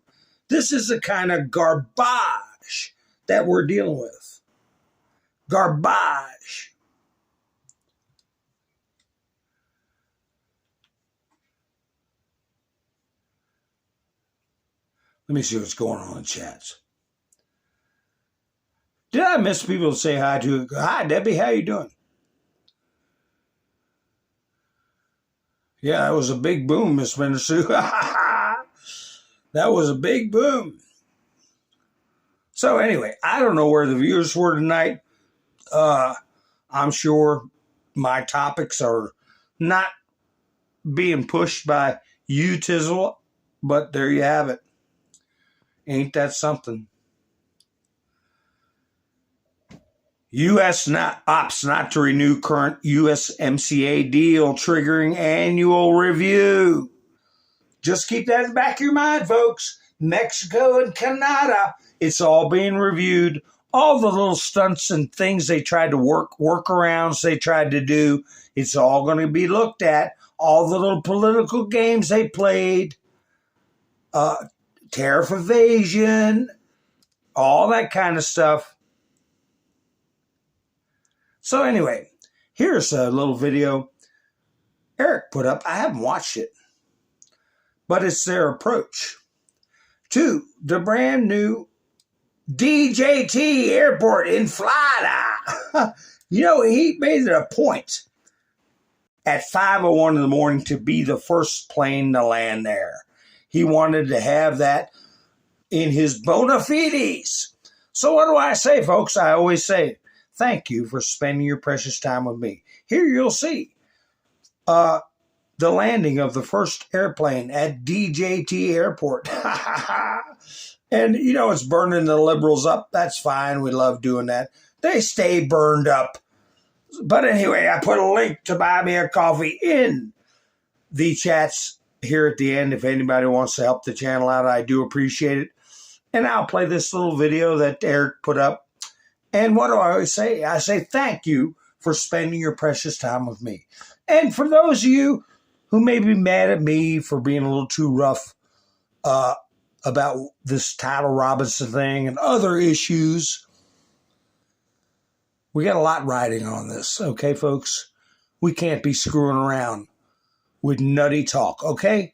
This is the kind of garbage that we're dealing with. Garbage. Let me see what's going on in chats. Did I miss people to say hi to? Hi, Debbie. How you doing? Yeah, that was a big boom, Miss Sue. That was a big boom. So anyway, I don't know where the viewers were tonight. I'm sure my topics are not being pushed by you, Tizzle, but there you have it. Ain't that something? U.S. ops not to renew current USMCA deal triggering annual review. Just keep that in the back of your mind, folks. Mexico and Canada, it's all being reviewed. All the little stunts and things they tried to workarounds they tried to do, it's all going to be looked at. All the little political games they played, tariff evasion, all that kind of stuff. So anyway, here's a little video Eric put up. I haven't watched it, but it's their approach to the brand new DJT airport in Florida. You know, he made it a point at 5:01 in the morning to be the first plane to land there. He wanted to have that in his bona fides. So what do I say, folks? I always say, thank you for spending your precious time with me. Here you'll see the landing of the first airplane at DJT Airport. And, you know, it's burning the liberals up. That's fine. We love doing that. They stay burned up. But anyway, I put a link to buy me a coffee in the chats here at the end. If anybody wants to help the channel out, I do appreciate it. And I'll play this little video that Eric put up. And what do I always say? I say thank you for spending your precious time with me. And for those of you who may be mad at me for being a little too rough about this Tyler Robinson thing and other issues, we got a lot riding on this, okay, folks? We can't be screwing around with nutty talk, okay?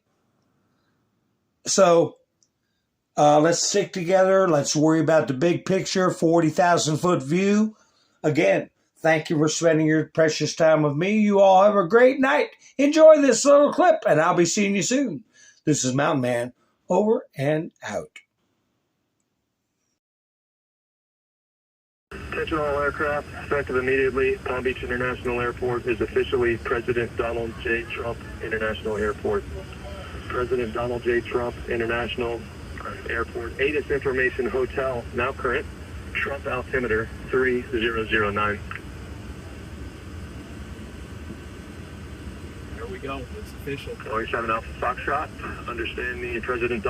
So let's stick together. Let's worry about the big picture, 40,000-foot view. Again, thank you for spending your precious time with me. You all have a great night. Enjoy this little clip, and I'll be seeing you soon. This is Mountain Man, over and out. Attention all aircraft, effective immediately. Palm Beach International Airport is officially President Donald J. Trump International Airport. President Donald J. Trump International Airport. ATIS Information Hotel, now current. Trump altimeter 3009. There we go. It's official. 7 Alpha Foxtrot. Understand the President